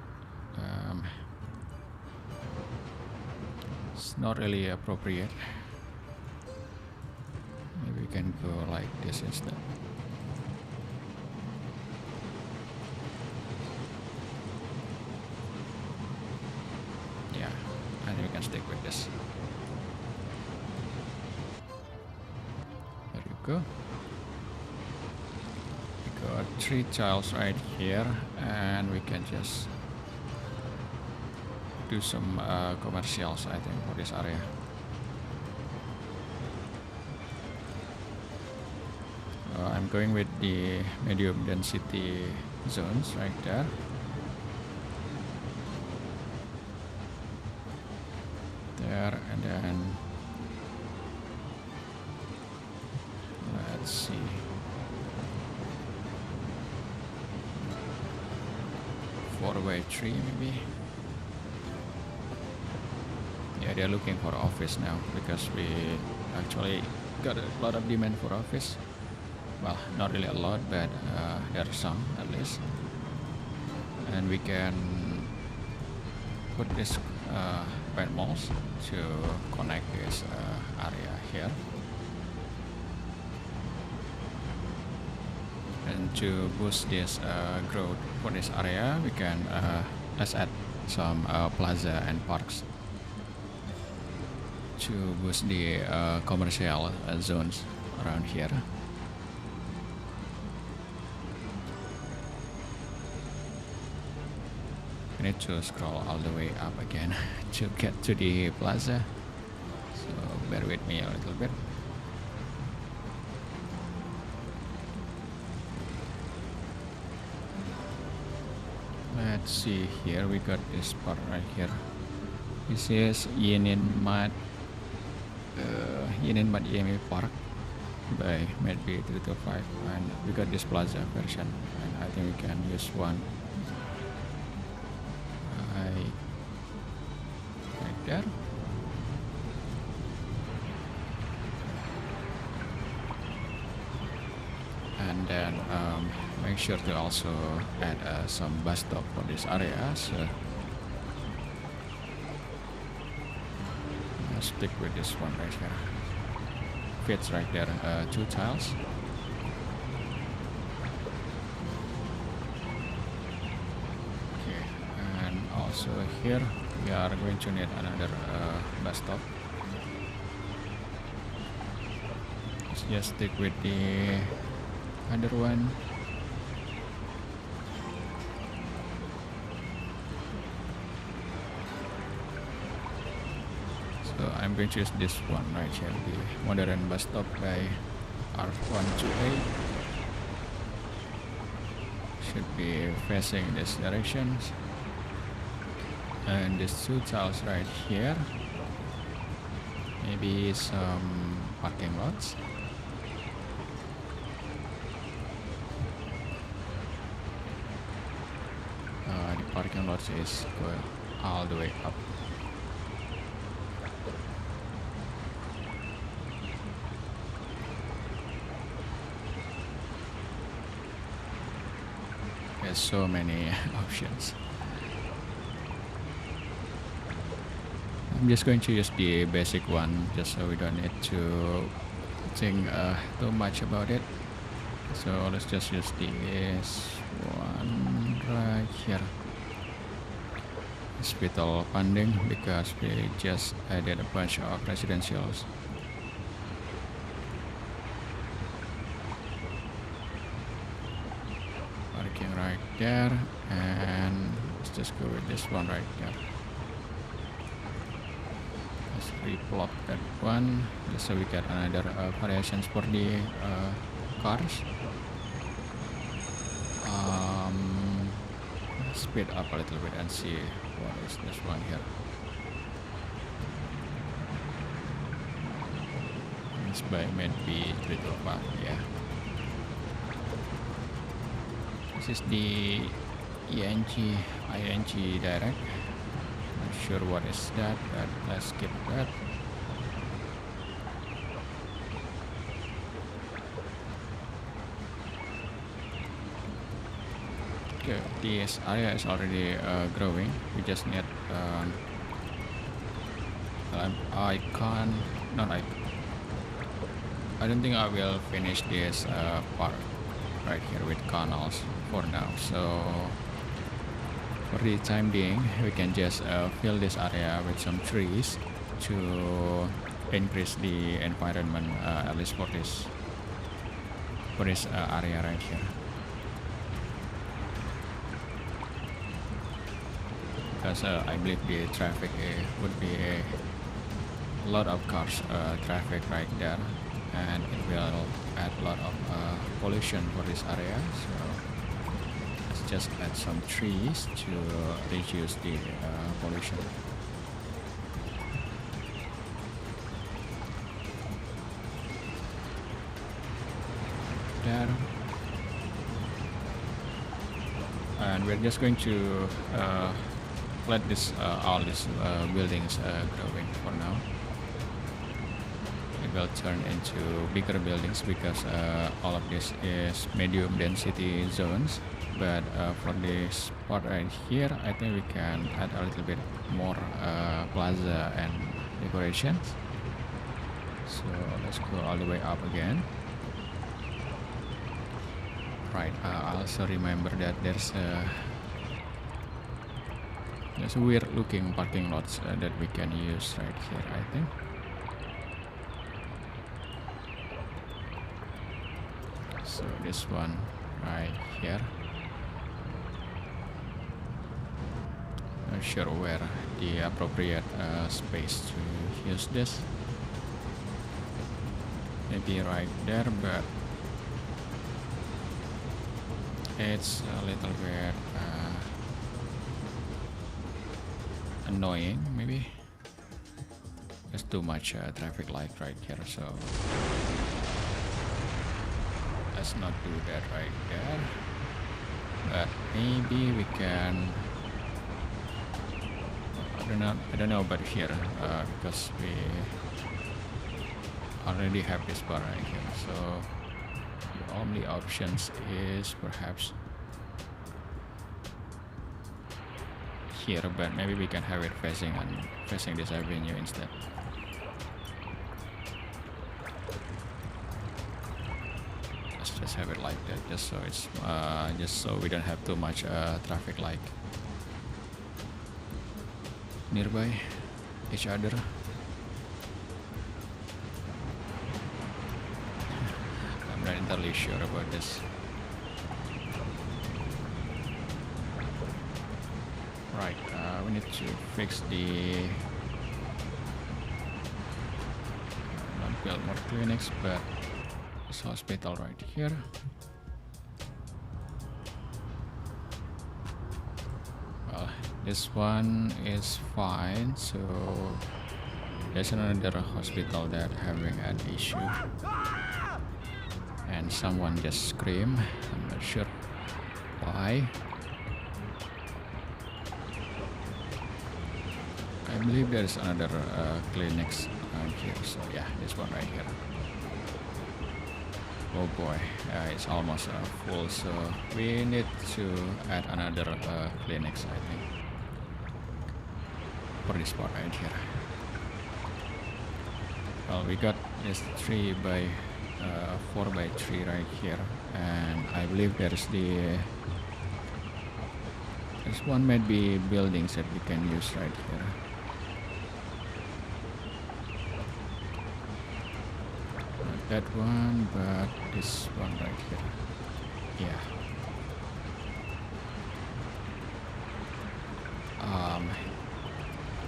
it's not really appropriate. Maybe we can go like this instead. We can stick with this. There you go. We got 3 tiles right here, and we can just do some commercials, I think, for this area. I'm going with the medium density zones right there. And then let's see, four-way tree maybe. Yeah, they're looking for office now because we actually got a lot of demand for office. Well, not really a lot, but there are some at least, and we can put this wet malls to connect this area here, and to boost this growth for this area, we can let's add some plaza and parks to boost the commercial zones around here. Need to scroll all the way up again to get to the plaza, so bear with me a little bit. Let's see, here we got this part right here. This is Yenin Mat Yemi Park by maybe 325, and we got this plaza version, and I think we can use one right there. And then make sure to also add some bus stop for this area, so I'll stick with this one right here. Fits right there, 2 tiles. So here we are going to need another bus stop. Let's just stick with the other one. So I'm going to use this one right here, the modern bus stop by R128. Should be facing this direction. And these 2 tiles right here, maybe some parking lots. The parking lots is going all the way up. There's so many options. I'm just going to use the basic one just so we don't need to think too much about it. So let's just use this one right here. Hospital funding, because we just added a bunch of residentials. Parking right there, and let's just go with this one right there. Let's replot that one just so we get another variations for the cars. Speed up a little bit and see what is this one here. This by maybe 325, yeah. This is the ing direct. Not sure what is that, but let's skip that. Okay, this area is already growing. We just need I don't think I will finish this part right here with canals for now. So for the time being, we can just fill this area with some trees to increase the environment, at least for this area right here. Because I believe the traffic would be a lot of cars traffic right there, and it will add a lot of pollution for this area. So let's just add some trees to reduce the pollution. There. And we're just going to let all these buildings growing for now. It will turn into bigger buildings because all of this is medium density zones. But for this part right here, I think we can add a little bit more plaza and decorations. So let's go all the way up again. Right, I also remember that there's a weird looking parking lots that we can use right here, I think. So this one right here. Not sure where the appropriate space to use this. Maybe right there, but it's a little bit annoying, maybe. There's too much traffic light right here, so let's not do that right there. But maybe we can. I don't know about here because we already have this bar right here. So the only options is perhaps here, but maybe we can have it facing this avenue instead. Let's just have it like that, just so it's just so we don't have too much traffic light nearby each other. I'm not entirely sure about this. Right, we need to fix the not build more clinics, but this hospital right here. Well, this one is fine, so there's another hospital that having an issue, and someone just screamed. I'm not sure why. I believe there's another clinics here, so yeah, this one right here. Oh boy, it's almost full, so we need to add another clinics, I think, for this part right here. Well, we got this 3 by 4 by 3 right here, and I believe there's one maybe buildings that we can use right here. Not that one, but this one right here. Yeah.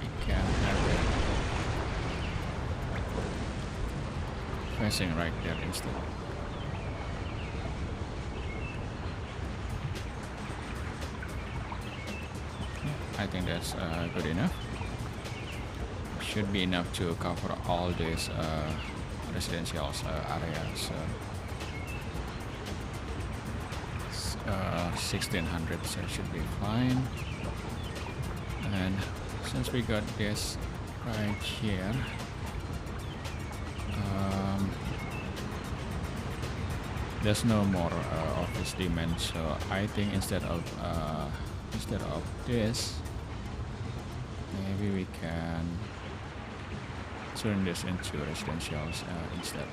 We can have it facing right there instead. I think that's good enough. Should be enough to cover all these residential areas. 1600, so it should be fine. And since we got this right here, there's no more office demand, so I think instead of this, maybe we can turn this into residentials instead.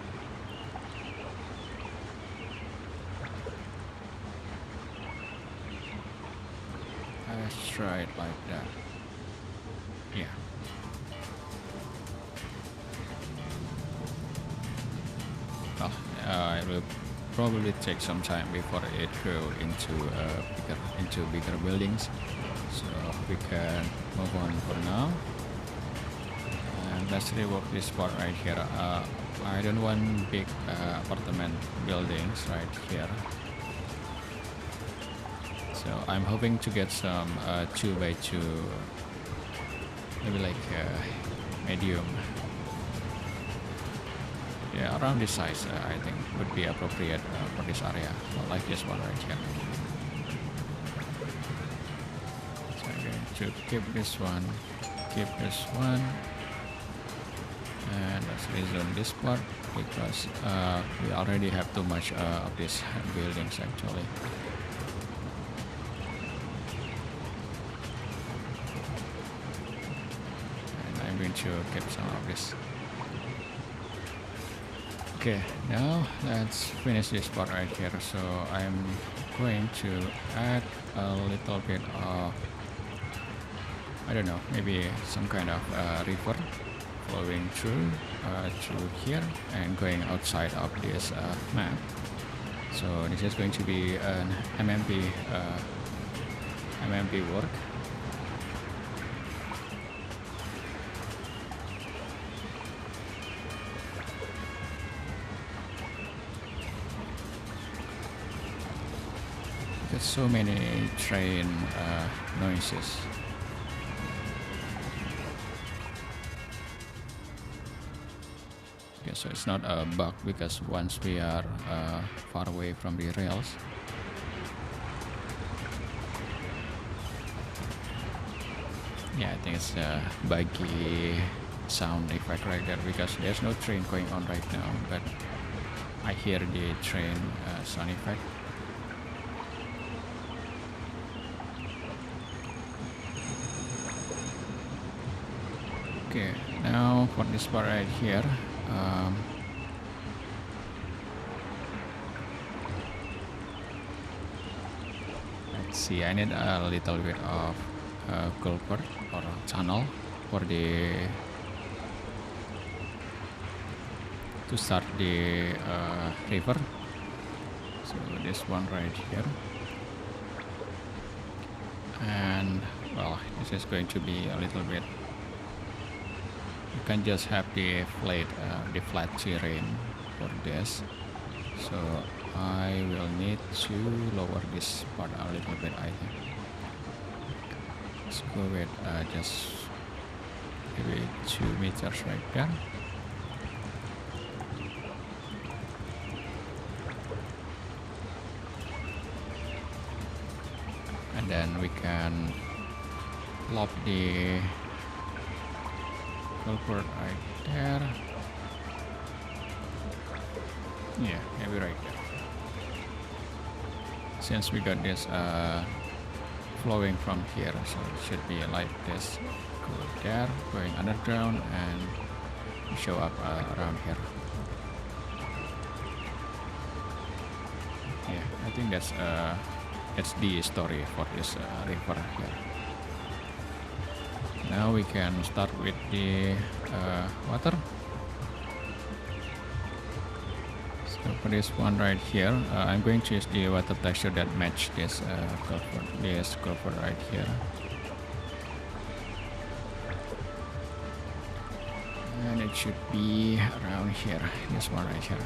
Let's try it like that. Yeah. Well, it will probably take some time before it grow into bigger buildings, so we can move on for now. And let's rework this part right here. I don't want big apartment buildings right here, so I'm hoping to get some 2 by 2, maybe like medium. Yeah, around this size I think would be appropriate for this area, like this one right here. So I'm going to keep this one, and let's rezone this part because we already have too much of these buildings actually. And I'm going to keep some of this. Okay, now let's finish this part right here. So I'm going to add a little bit of, I don't know, maybe some kind of river flowing through here and going outside of this map. So this is going to be an MMP work. There's so many train noises. Okay, so it's not a bug because once we are far away from the rails, yeah, I think it's a buggy sound effect right there because there's no train going on right now, but I hear the train sound effect. Okay, now for this part right here, let's see, I need a little bit of culvert or channel for to start the river. So this one right here, and well, this is going to be a little bit. You can just have the flat terrain for this, so I will need to lower this part a little bit, I think. Let's go with just maybe 2 meters right there. And then we can lob the culvert right there. Yeah, maybe right there. Since we got this flowing from here, so it should be like this. Go there, going underground, and show up around here. Yeah, I think that's the story for this river here. Now we can start with the water. So for this one right here, I'm going to use the water texture that match this culvert right here. And it should be around here, this one right here.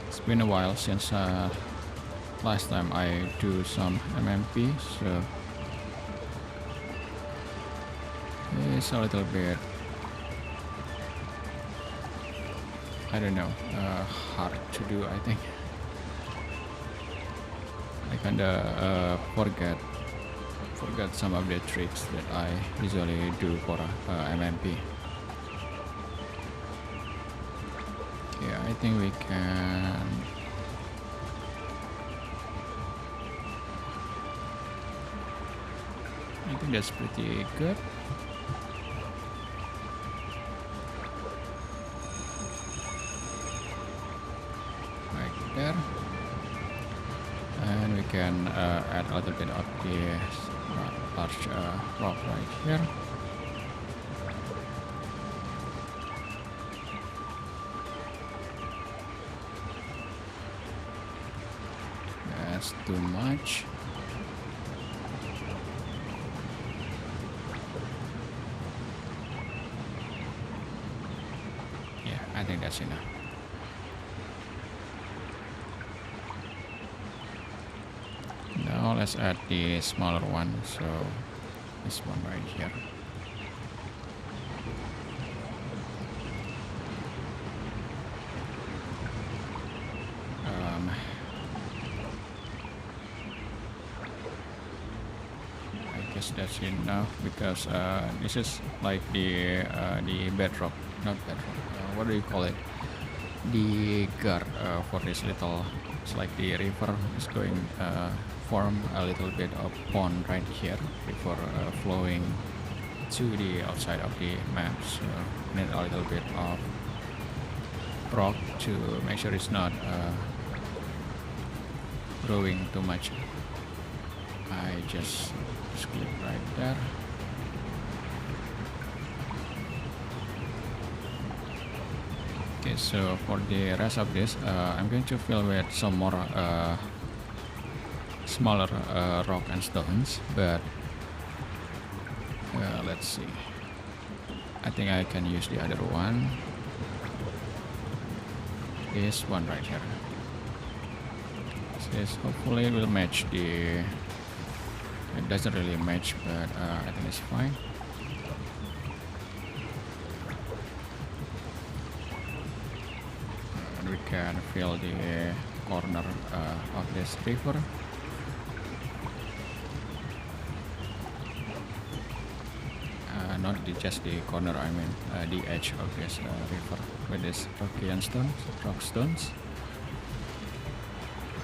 It's been a while since last time I do some MMP, so it's a little bit, I don't know, hard to do. I think I kinda forgot some of the tricks that I usually do for MMP. Yeah, I think we can. I think that's pretty good. Right there. And we can add a little bit of the large rock right here. That's too much. Yeah, I think that's enough. Now let's add the smaller one, so this one right here. I guess that's enough because this is like the bedrock, not bedrock. What do you call it? The guard for this little. It's like the river is going. Form a little bit of pond right here before flowing to the outside of the map. So need a little bit of rock to make sure it's not growing too much. I just click right there. Okay, so for the rest of this, I'm going to fill with some more smaller rock and stones, but let's see. I think I can use the other one. This one right here. This hopefully will match the. It doesn't really match, but I think it's fine. And we can fill the corner of this river. Not just the corner, I mean the edge of this river with this rock stones.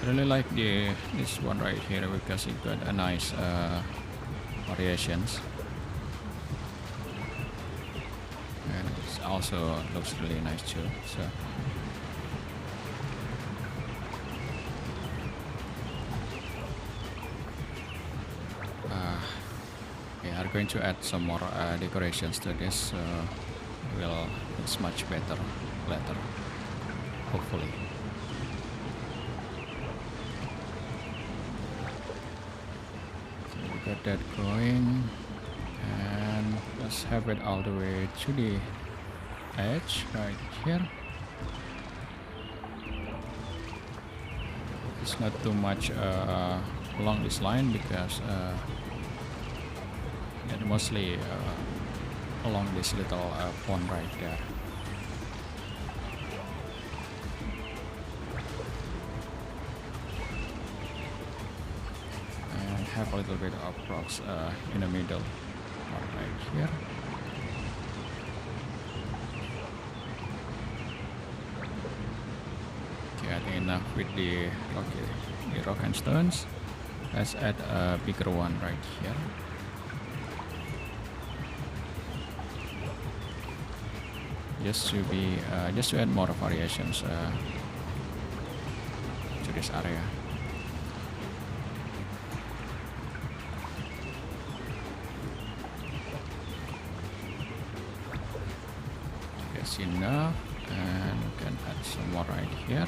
I really like this one right here because it got a nice variations, and it also looks really nice too. So we are going to add some more decorations to this, so it's much better later, hopefully. So we got that going, and let's have it all the way to the edge right here. It's not too much along this line because mostly along this little pond right there. And have a little bit of rocks in the middle right here. enough with the rock and stones. Let's add a bigger one right here. Just to add more variations to this area. That's enough, and we can add some more right here.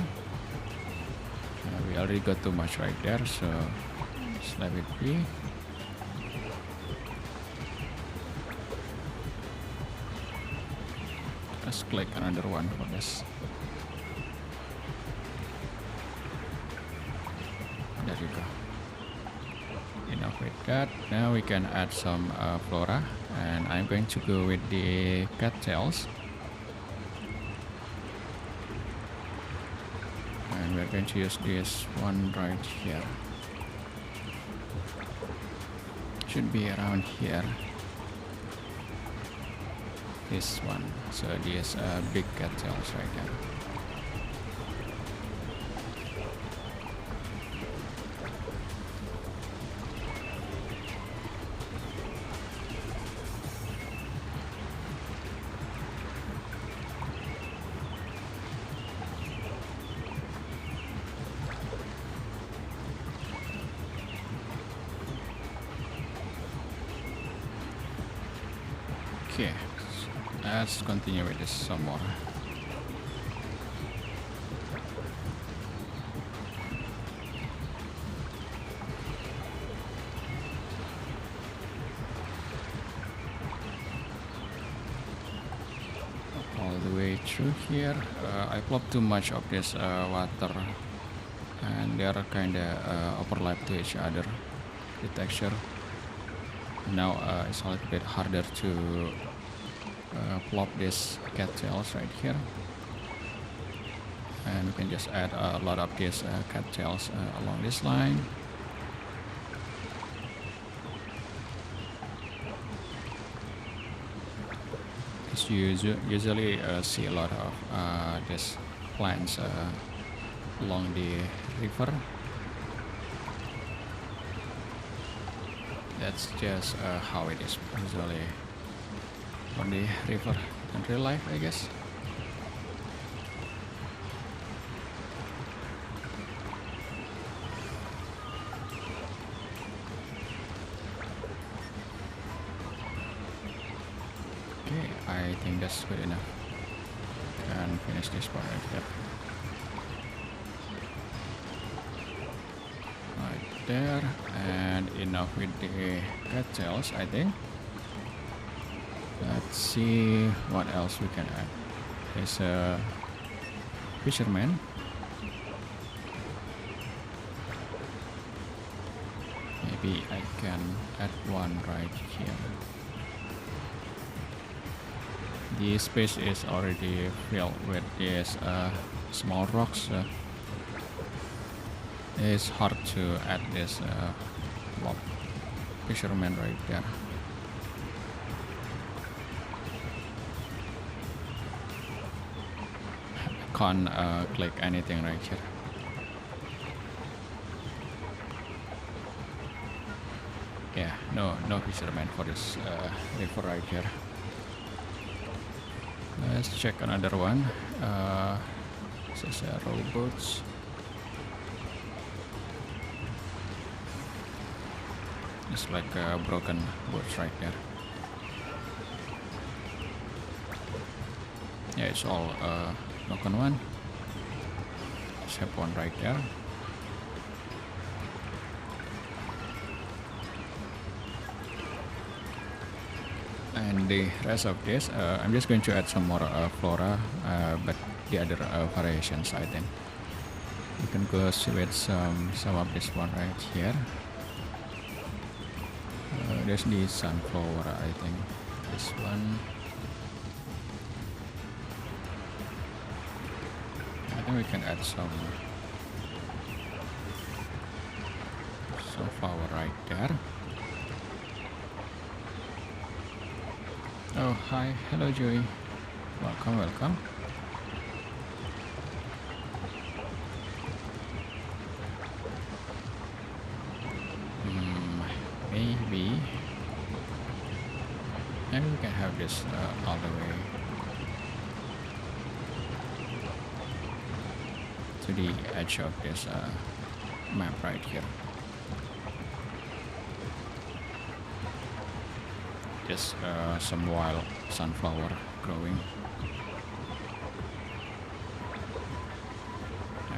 We already got too much right there, so just let it be. Let's click another one for this. There you go. Enough with that. Now we can add some flora, and I'm going to go with the cattails. And we're going to use this one right here. Should be around here. This one, so these big cattails right there. Okay, let's continue with this some more. All the way through here. I plopped too much of this water, and they are kinda overlap to each other, the texture. Now it's a little bit harder to plop these cattails right here, and we can just add a lot of these cattails along this line. Because you usually see a lot of these plants along the river. That's just how it is usually on the river in real life, I guess. Okay, I think that's good enough. Can finish this part right here. Right there, and enough with the cattails, I think. Let's see what else we can add. There's a fisherman. Maybe I can add one right here. The space is already filled with these small rocks. It's hard to add this fisherman right there. Can't click anything right here. Yeah, no fisherman for this river right here. Let's check another one. This is rowboats. It's like broken boats right there. Yeah, it's all broken one. Let's have one right there. And the rest of this, I'm just going to add some more flora, but the other variations, I think. You can go with some of this one right here. There's the sunflower, I think. This one. I think we can add some sunflower right there. Oh, hi. Hello, Joey. Welcome. this all the way to the edge of this map right here. Just some wild sunflower growing,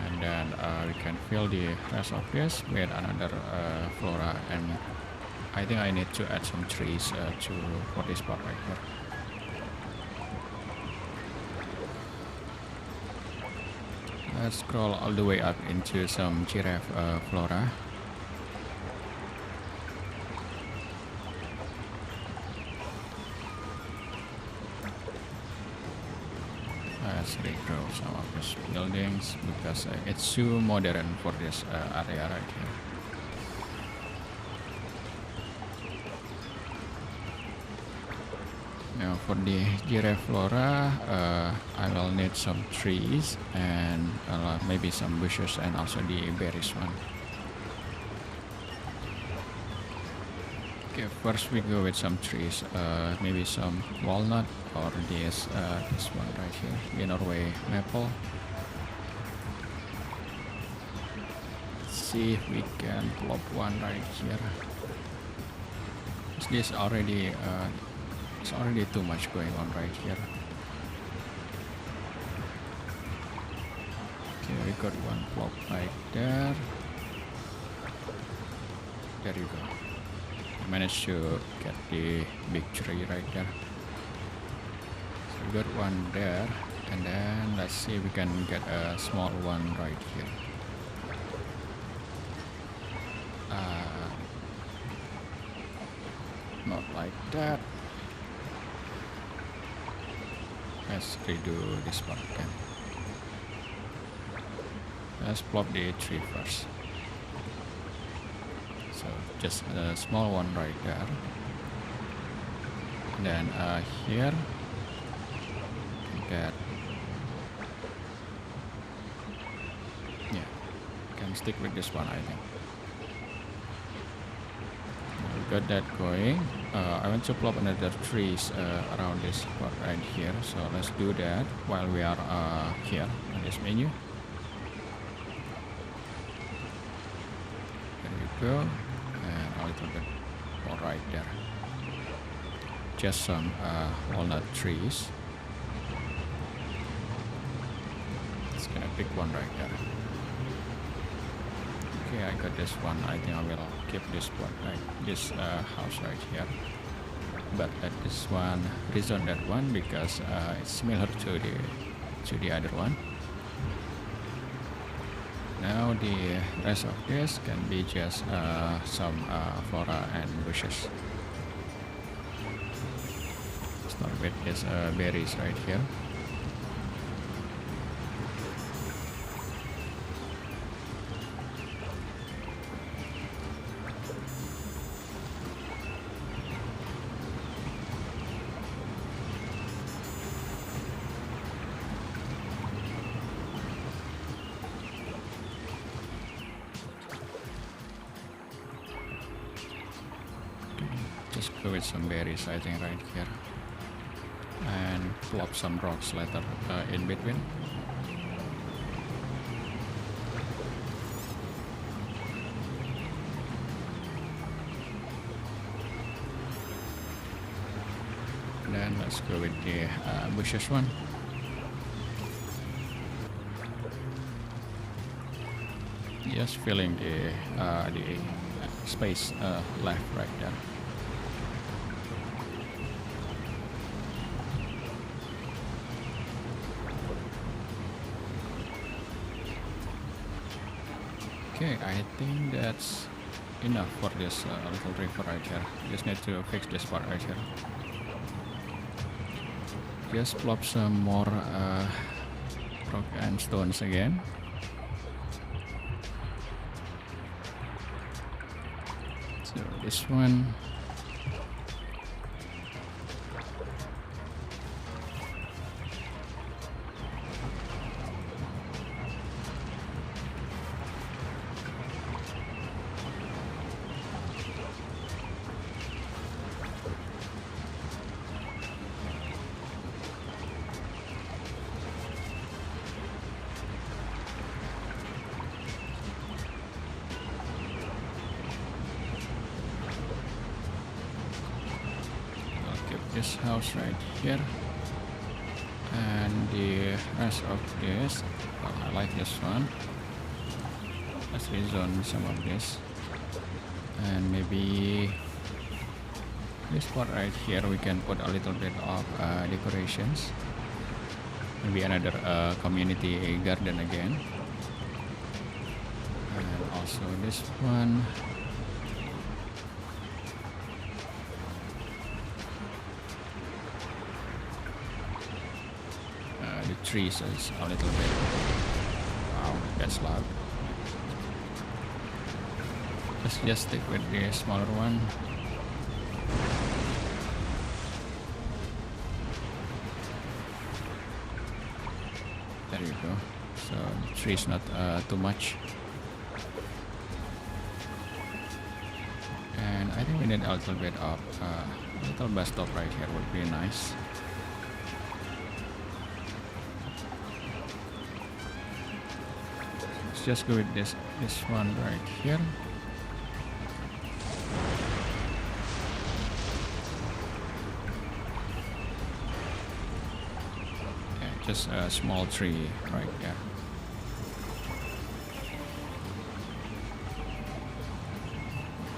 and then we can fill the rest of this with another flora, and I think I need to add some trees for this part right here. Let's scroll all the way up into some giraffe flora. Let's regrow some of these buildings because it's too modern for this area right here. Now for the giraffe flora, I will need some trees and maybe some bushes and also the berries one. Okay, first we go with some trees, maybe some walnut or this one right here, the Norway maple. Let's see if we can plop one right here. This already it's already too much going on right here. Okay, we got one plop right there. There you go. I managed to get the big tree right there. So we got one there, and then let's see if we can get a small one right here. Not like that. Let's redo this part again. Let's plop the tree first. So just a small one right there. And then here we get, yeah, can stick with this one I think. Got that going. I want to plop another trees around this spot right here, so let's do that while we are here on this menu. There we go, and a little bit more right there. Just some walnut trees. It's gonna pick one right there. Okay, I got this one. I think I will keep this one, like this house right here. But let this one rezone that one because it's similar to the other one. Now the rest of this can be just some flora and bushes. Start with these berries right here. Just go with some berries I think right here, and plop some rocks later in between. Then let's go with the bushes one. Just filling the space left right there. Okay, I think that's enough for this little river right here. Just need to fix this part right here. Just plop some more rock and stones again. So this one. this house right here, and the rest of this, well, I like this one. Let's rezone some of this, and maybe this part right here we can put a little bit of decorations, maybe another community garden again, and also this one. The trees is a little bit, wow, that's loud. Let's just stick with the smaller one. There you go. So the tree is not too much. And I think we need a little bit of little bus stop right here would be nice. Let's just go with this one right here. Just a small tree right there.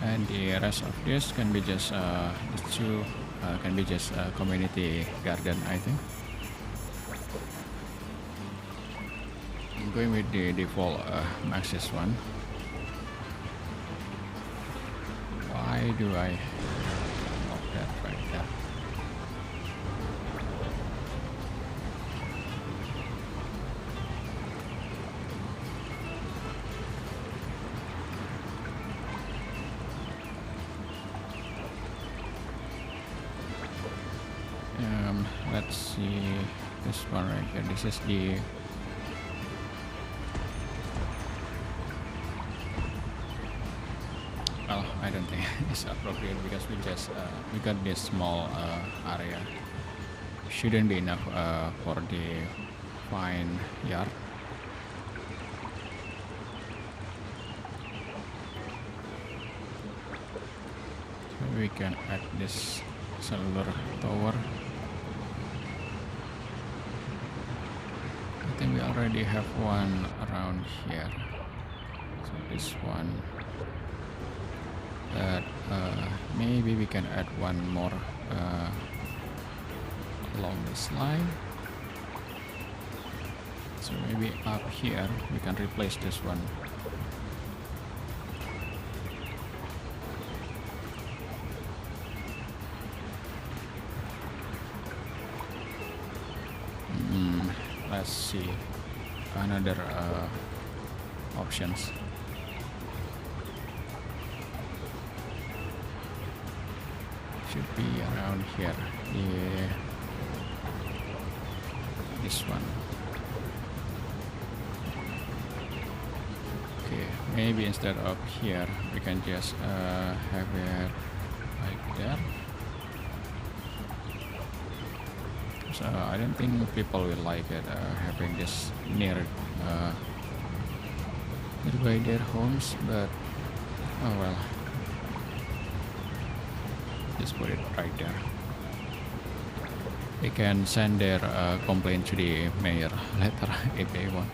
And the rest of this can be just the two can be just a community garden, I think. I'm going with the default Maxis one. Why do I lock that right there? Let's see this one right here. This is the well, I don't think it's appropriate because we got this small area. Shouldn't be enough for the fine yard. So we can add this cellular tower. I think we already have one around here, so this one, but maybe we can add one more along this line. So maybe up here we can replace this one. Let's see another options. Should be around here. Yeah, this one. Okay, maybe instead of here we can just have it like that. So I don't think people will like it having this nearby their homes, but oh well, just put it right there. They can send their complaint to the mayor later if they want,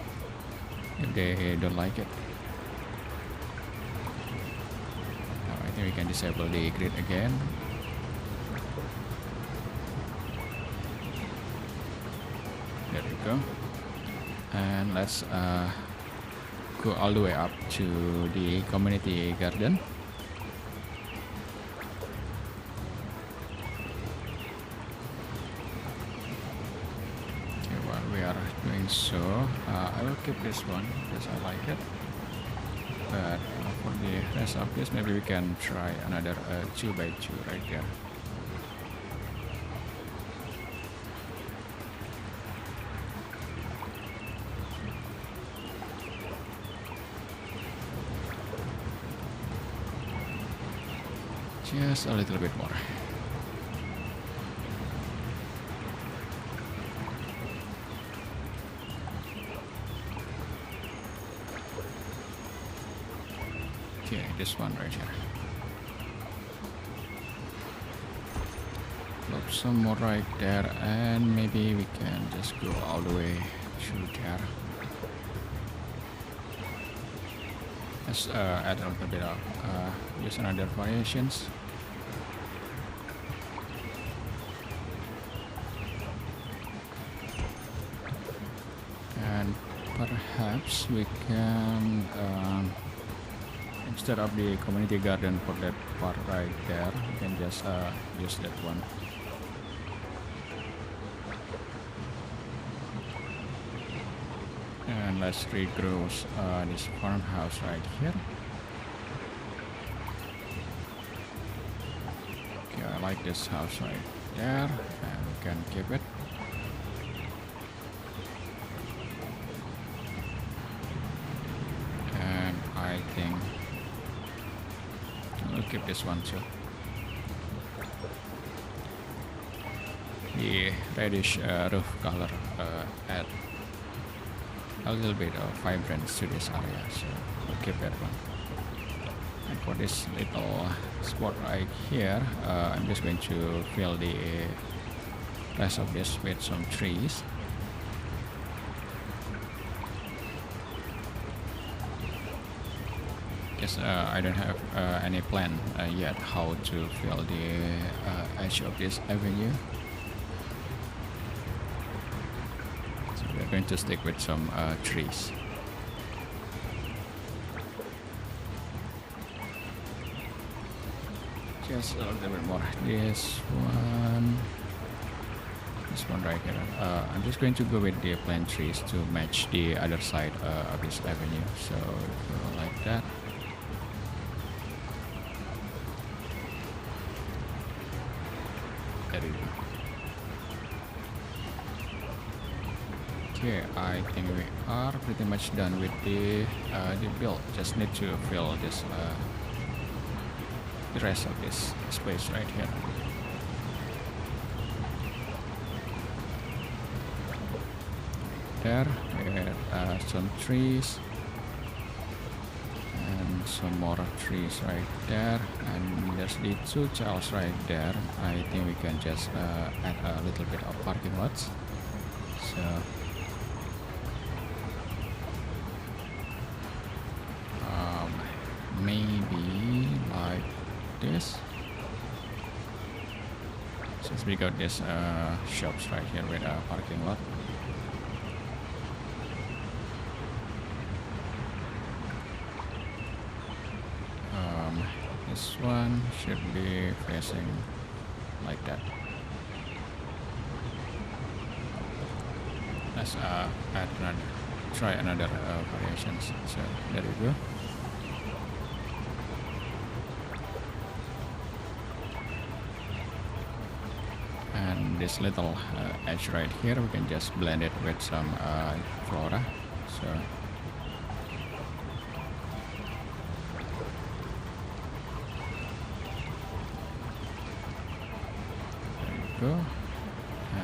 if they don't like it. Now I think we can disable the grid again. There we go. And let's go all the way up to the community garden. Okay, while we are doing so, I will keep this one because I like it. But for the rest of this, maybe we can try another 2x2 right there. Just a little bit more. Okay, this one right here. Oops. some more right there, and maybe we can just go all the way through there. Let's add a little bit of use another variations. And perhaps we can instead of the community garden for that part right there, we can just use that one. And let's regrow this farmhouse right here. Okay, I like this house right there, and we can keep it. And I think we'll keep this one too. The reddish roof color add a little bit of vibrance to this area, so we'll keep that one. And for this little spot right here, I'm just going to fill the rest of this with some trees. Because I don't have any plan yet how to fill the edge of this avenue. We're going to stick with some trees. Just a little bit more. This one right here. I'm just going to go with the plant trees to match the other side of this avenue. So go like that. There we go. Okay, I think we are pretty much done with the build. Just need to fill this the rest of this space right here. There, with some trees and some more trees right there, and there's the two tiles right there. I think we can just add a little bit of parking lots. So. Maybe like this, since we got this shops right here with a parking lot. This one should be facing like that. Let's try another variations. So there we go. This little edge right here, we can just blend it with some flora. So there you go,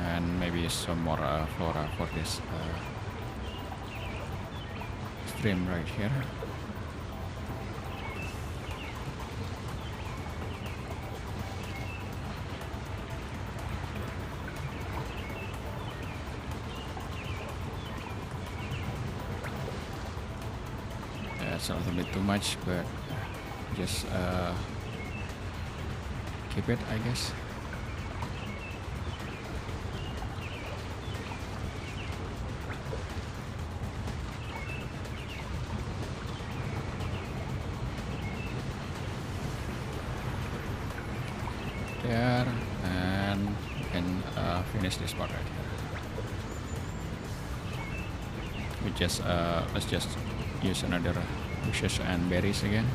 and maybe some more flora for this stream right here. It's a little bit too much, but just keep it, I guess. There, and we can finish this part right here. We just let's just use another bushes and berries again.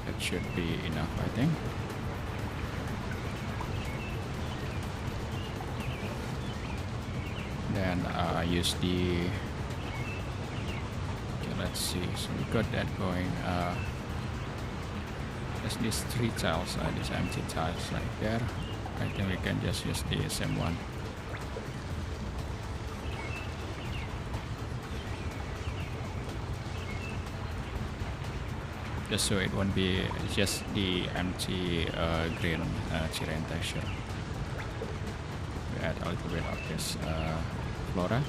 That should be enough, I think. Then use the okay, let's see, so we got that going. There's these three tiles, these empty tiles right there. I think we can just use the same one. just so it won't be just the empty green terrain texture. We add a little bit of this flora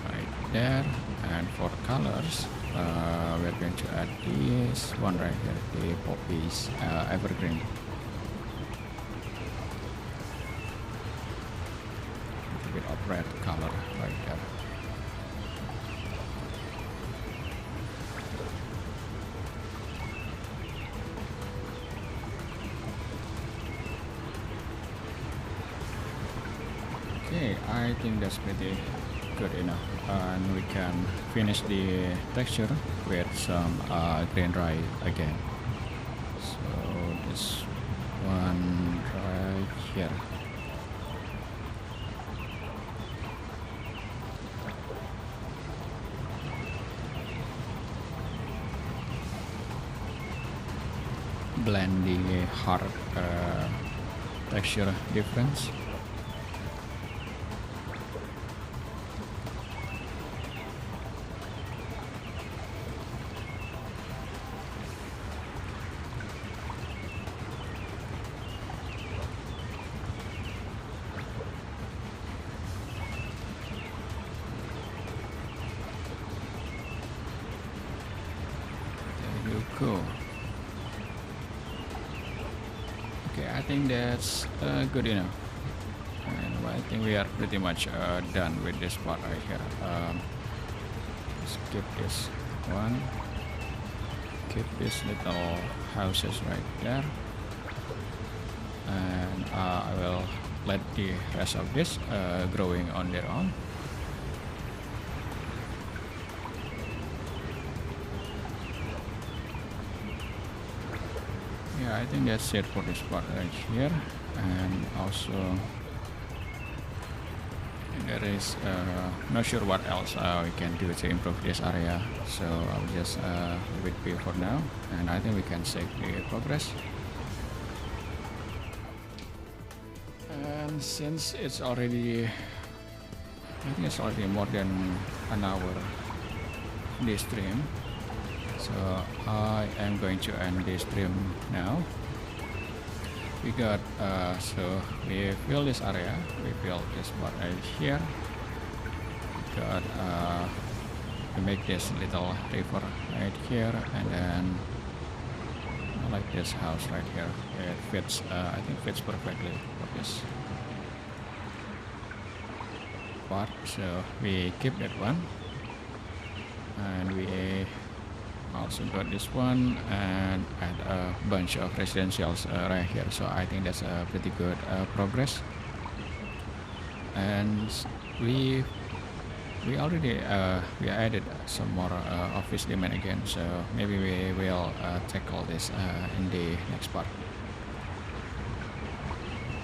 right there, and for colors we're going to add this one right here, the poppies evergreen. A little bit of red color right there. Okay, I think that's pretty good enough, and we can finish the texture with some green dye again. So this one right here. Blend the hard texture difference. There you go. Okay, I think that's good enough, and I think we are pretty much done with this part right here. Skip this one, keep these little houses right there, and I will let the rest of this growing on their own. Yeah, I think that's it for this part right here, and also there is not sure what else we can do to improve this area, so I'll just leave it be for now, and I think we can save the progress. And since it's already, I think it's already more than an hour this stream, so I am going to end this stream now. We got so we fill this area, we fill this part right here. We got we make this little river right here, and then I like this house right here. It fits, I think fits perfectly for this part, so we keep that one, and we also got this one and add a bunch of residentials right here, so I think that's a pretty good progress. And we already we added some more office demand again, so maybe we will tackle this in the next part.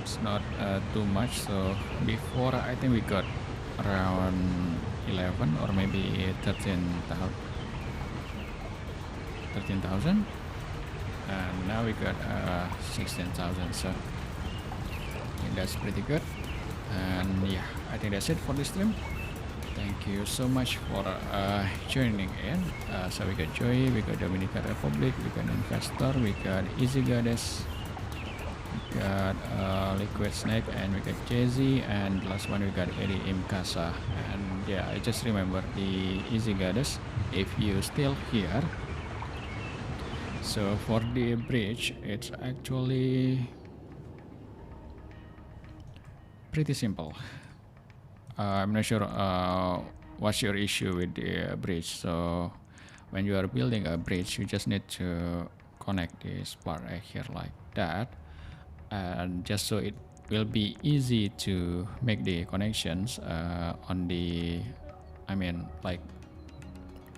It's not too much, so before I think we got around 11 or maybe 13,000, and now we got 16,000, so I think that's pretty good. And yeah, I think that's it for this stream. Thank you so much for joining in. So we got Joy, we got Dominican Republic, we got Investor, we got Easy Goddess, we got Liquid Snake, and we got Jay-Z, and the last one we got Eddie Imkasa. And yeah, I just remember the Easy Goddess, if you still here. So for the bridge, it's actually pretty simple. I'm not sure what's your issue with the bridge. So when you are building a bridge, you just need to connect this part right here like that, and just so it will be easy to make the connections on the, I mean, like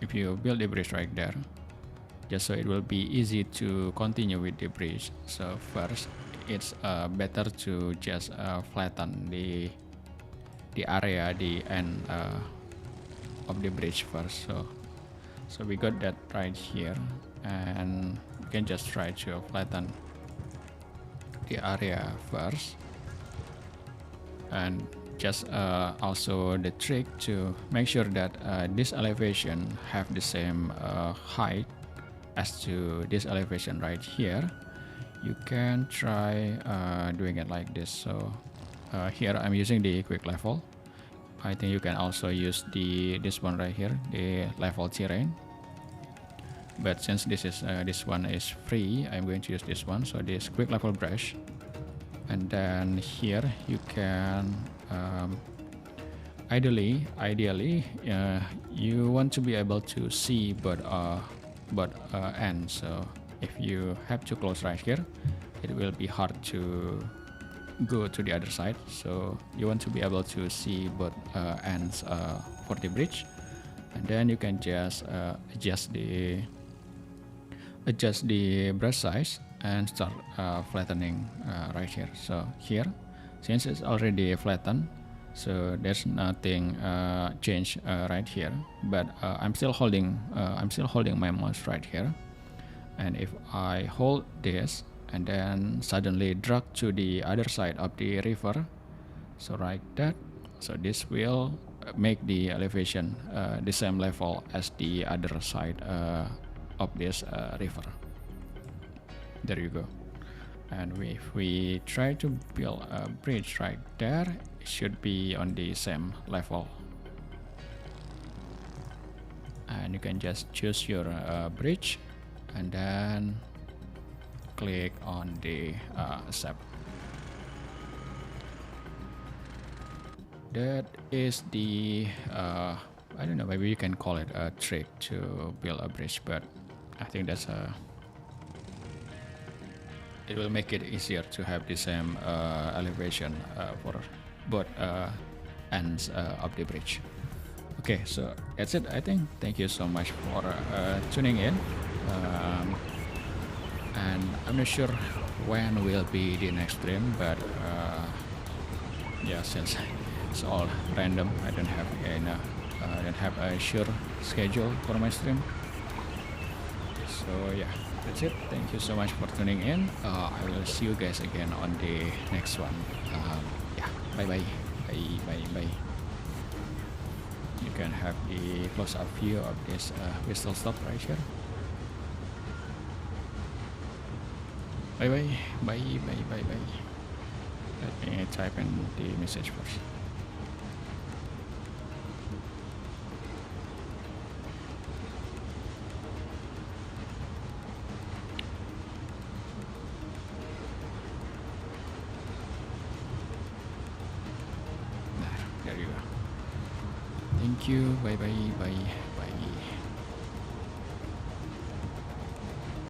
if you build the bridge right there, just so it will be easy to continue with the bridge. So first, it's better to just flatten the area, the end of the bridge first. So we got that right here, and we can just try to flatten the area first, and just also the trick to make sure that this elevation have the same height as to this elevation right here. You can try doing it like this. So here I'm using the quick level. I think you can also use this one right here, the level terrain. But since this one is free, I'm going to use this one. So this quick level brush, and then here you can ideally you want to be able to see both ends. So if you have too close right here, it will be hard to go to the other side. So you want to be able to see both ends for the bridge, and then you can just adjust the brush size and start flattening right here. So here, since it's already flattened, so there's nothing change right here, but I'm still holding my mouse right here, and if I hold this and then suddenly drag to the other side of the river, so like that, so this will make the elevation the same level as the other side of this river. There you go. And if we try to build a bridge right there, it should be on the same level. And you can just choose your bridge and then click on the accept. That is the I don't know, maybe you can call it a trick to build a bridge, but I think that's it will make it easier to have the same elevation for both ends of the bridge. Okay, so that's it, I think. Thank you so much for tuning in. And I'm not sure when will be the next stream, but yeah, since it's all random, I don't have a sure schedule for my stream. So yeah, that's it. Thank you so much for tuning in. I will see you guys again on the next one. Yeah, bye bye. You can have the close-up view of this whistle stop right here. Bye bye. Let me type in the message first. There you go. Thank you. Bye.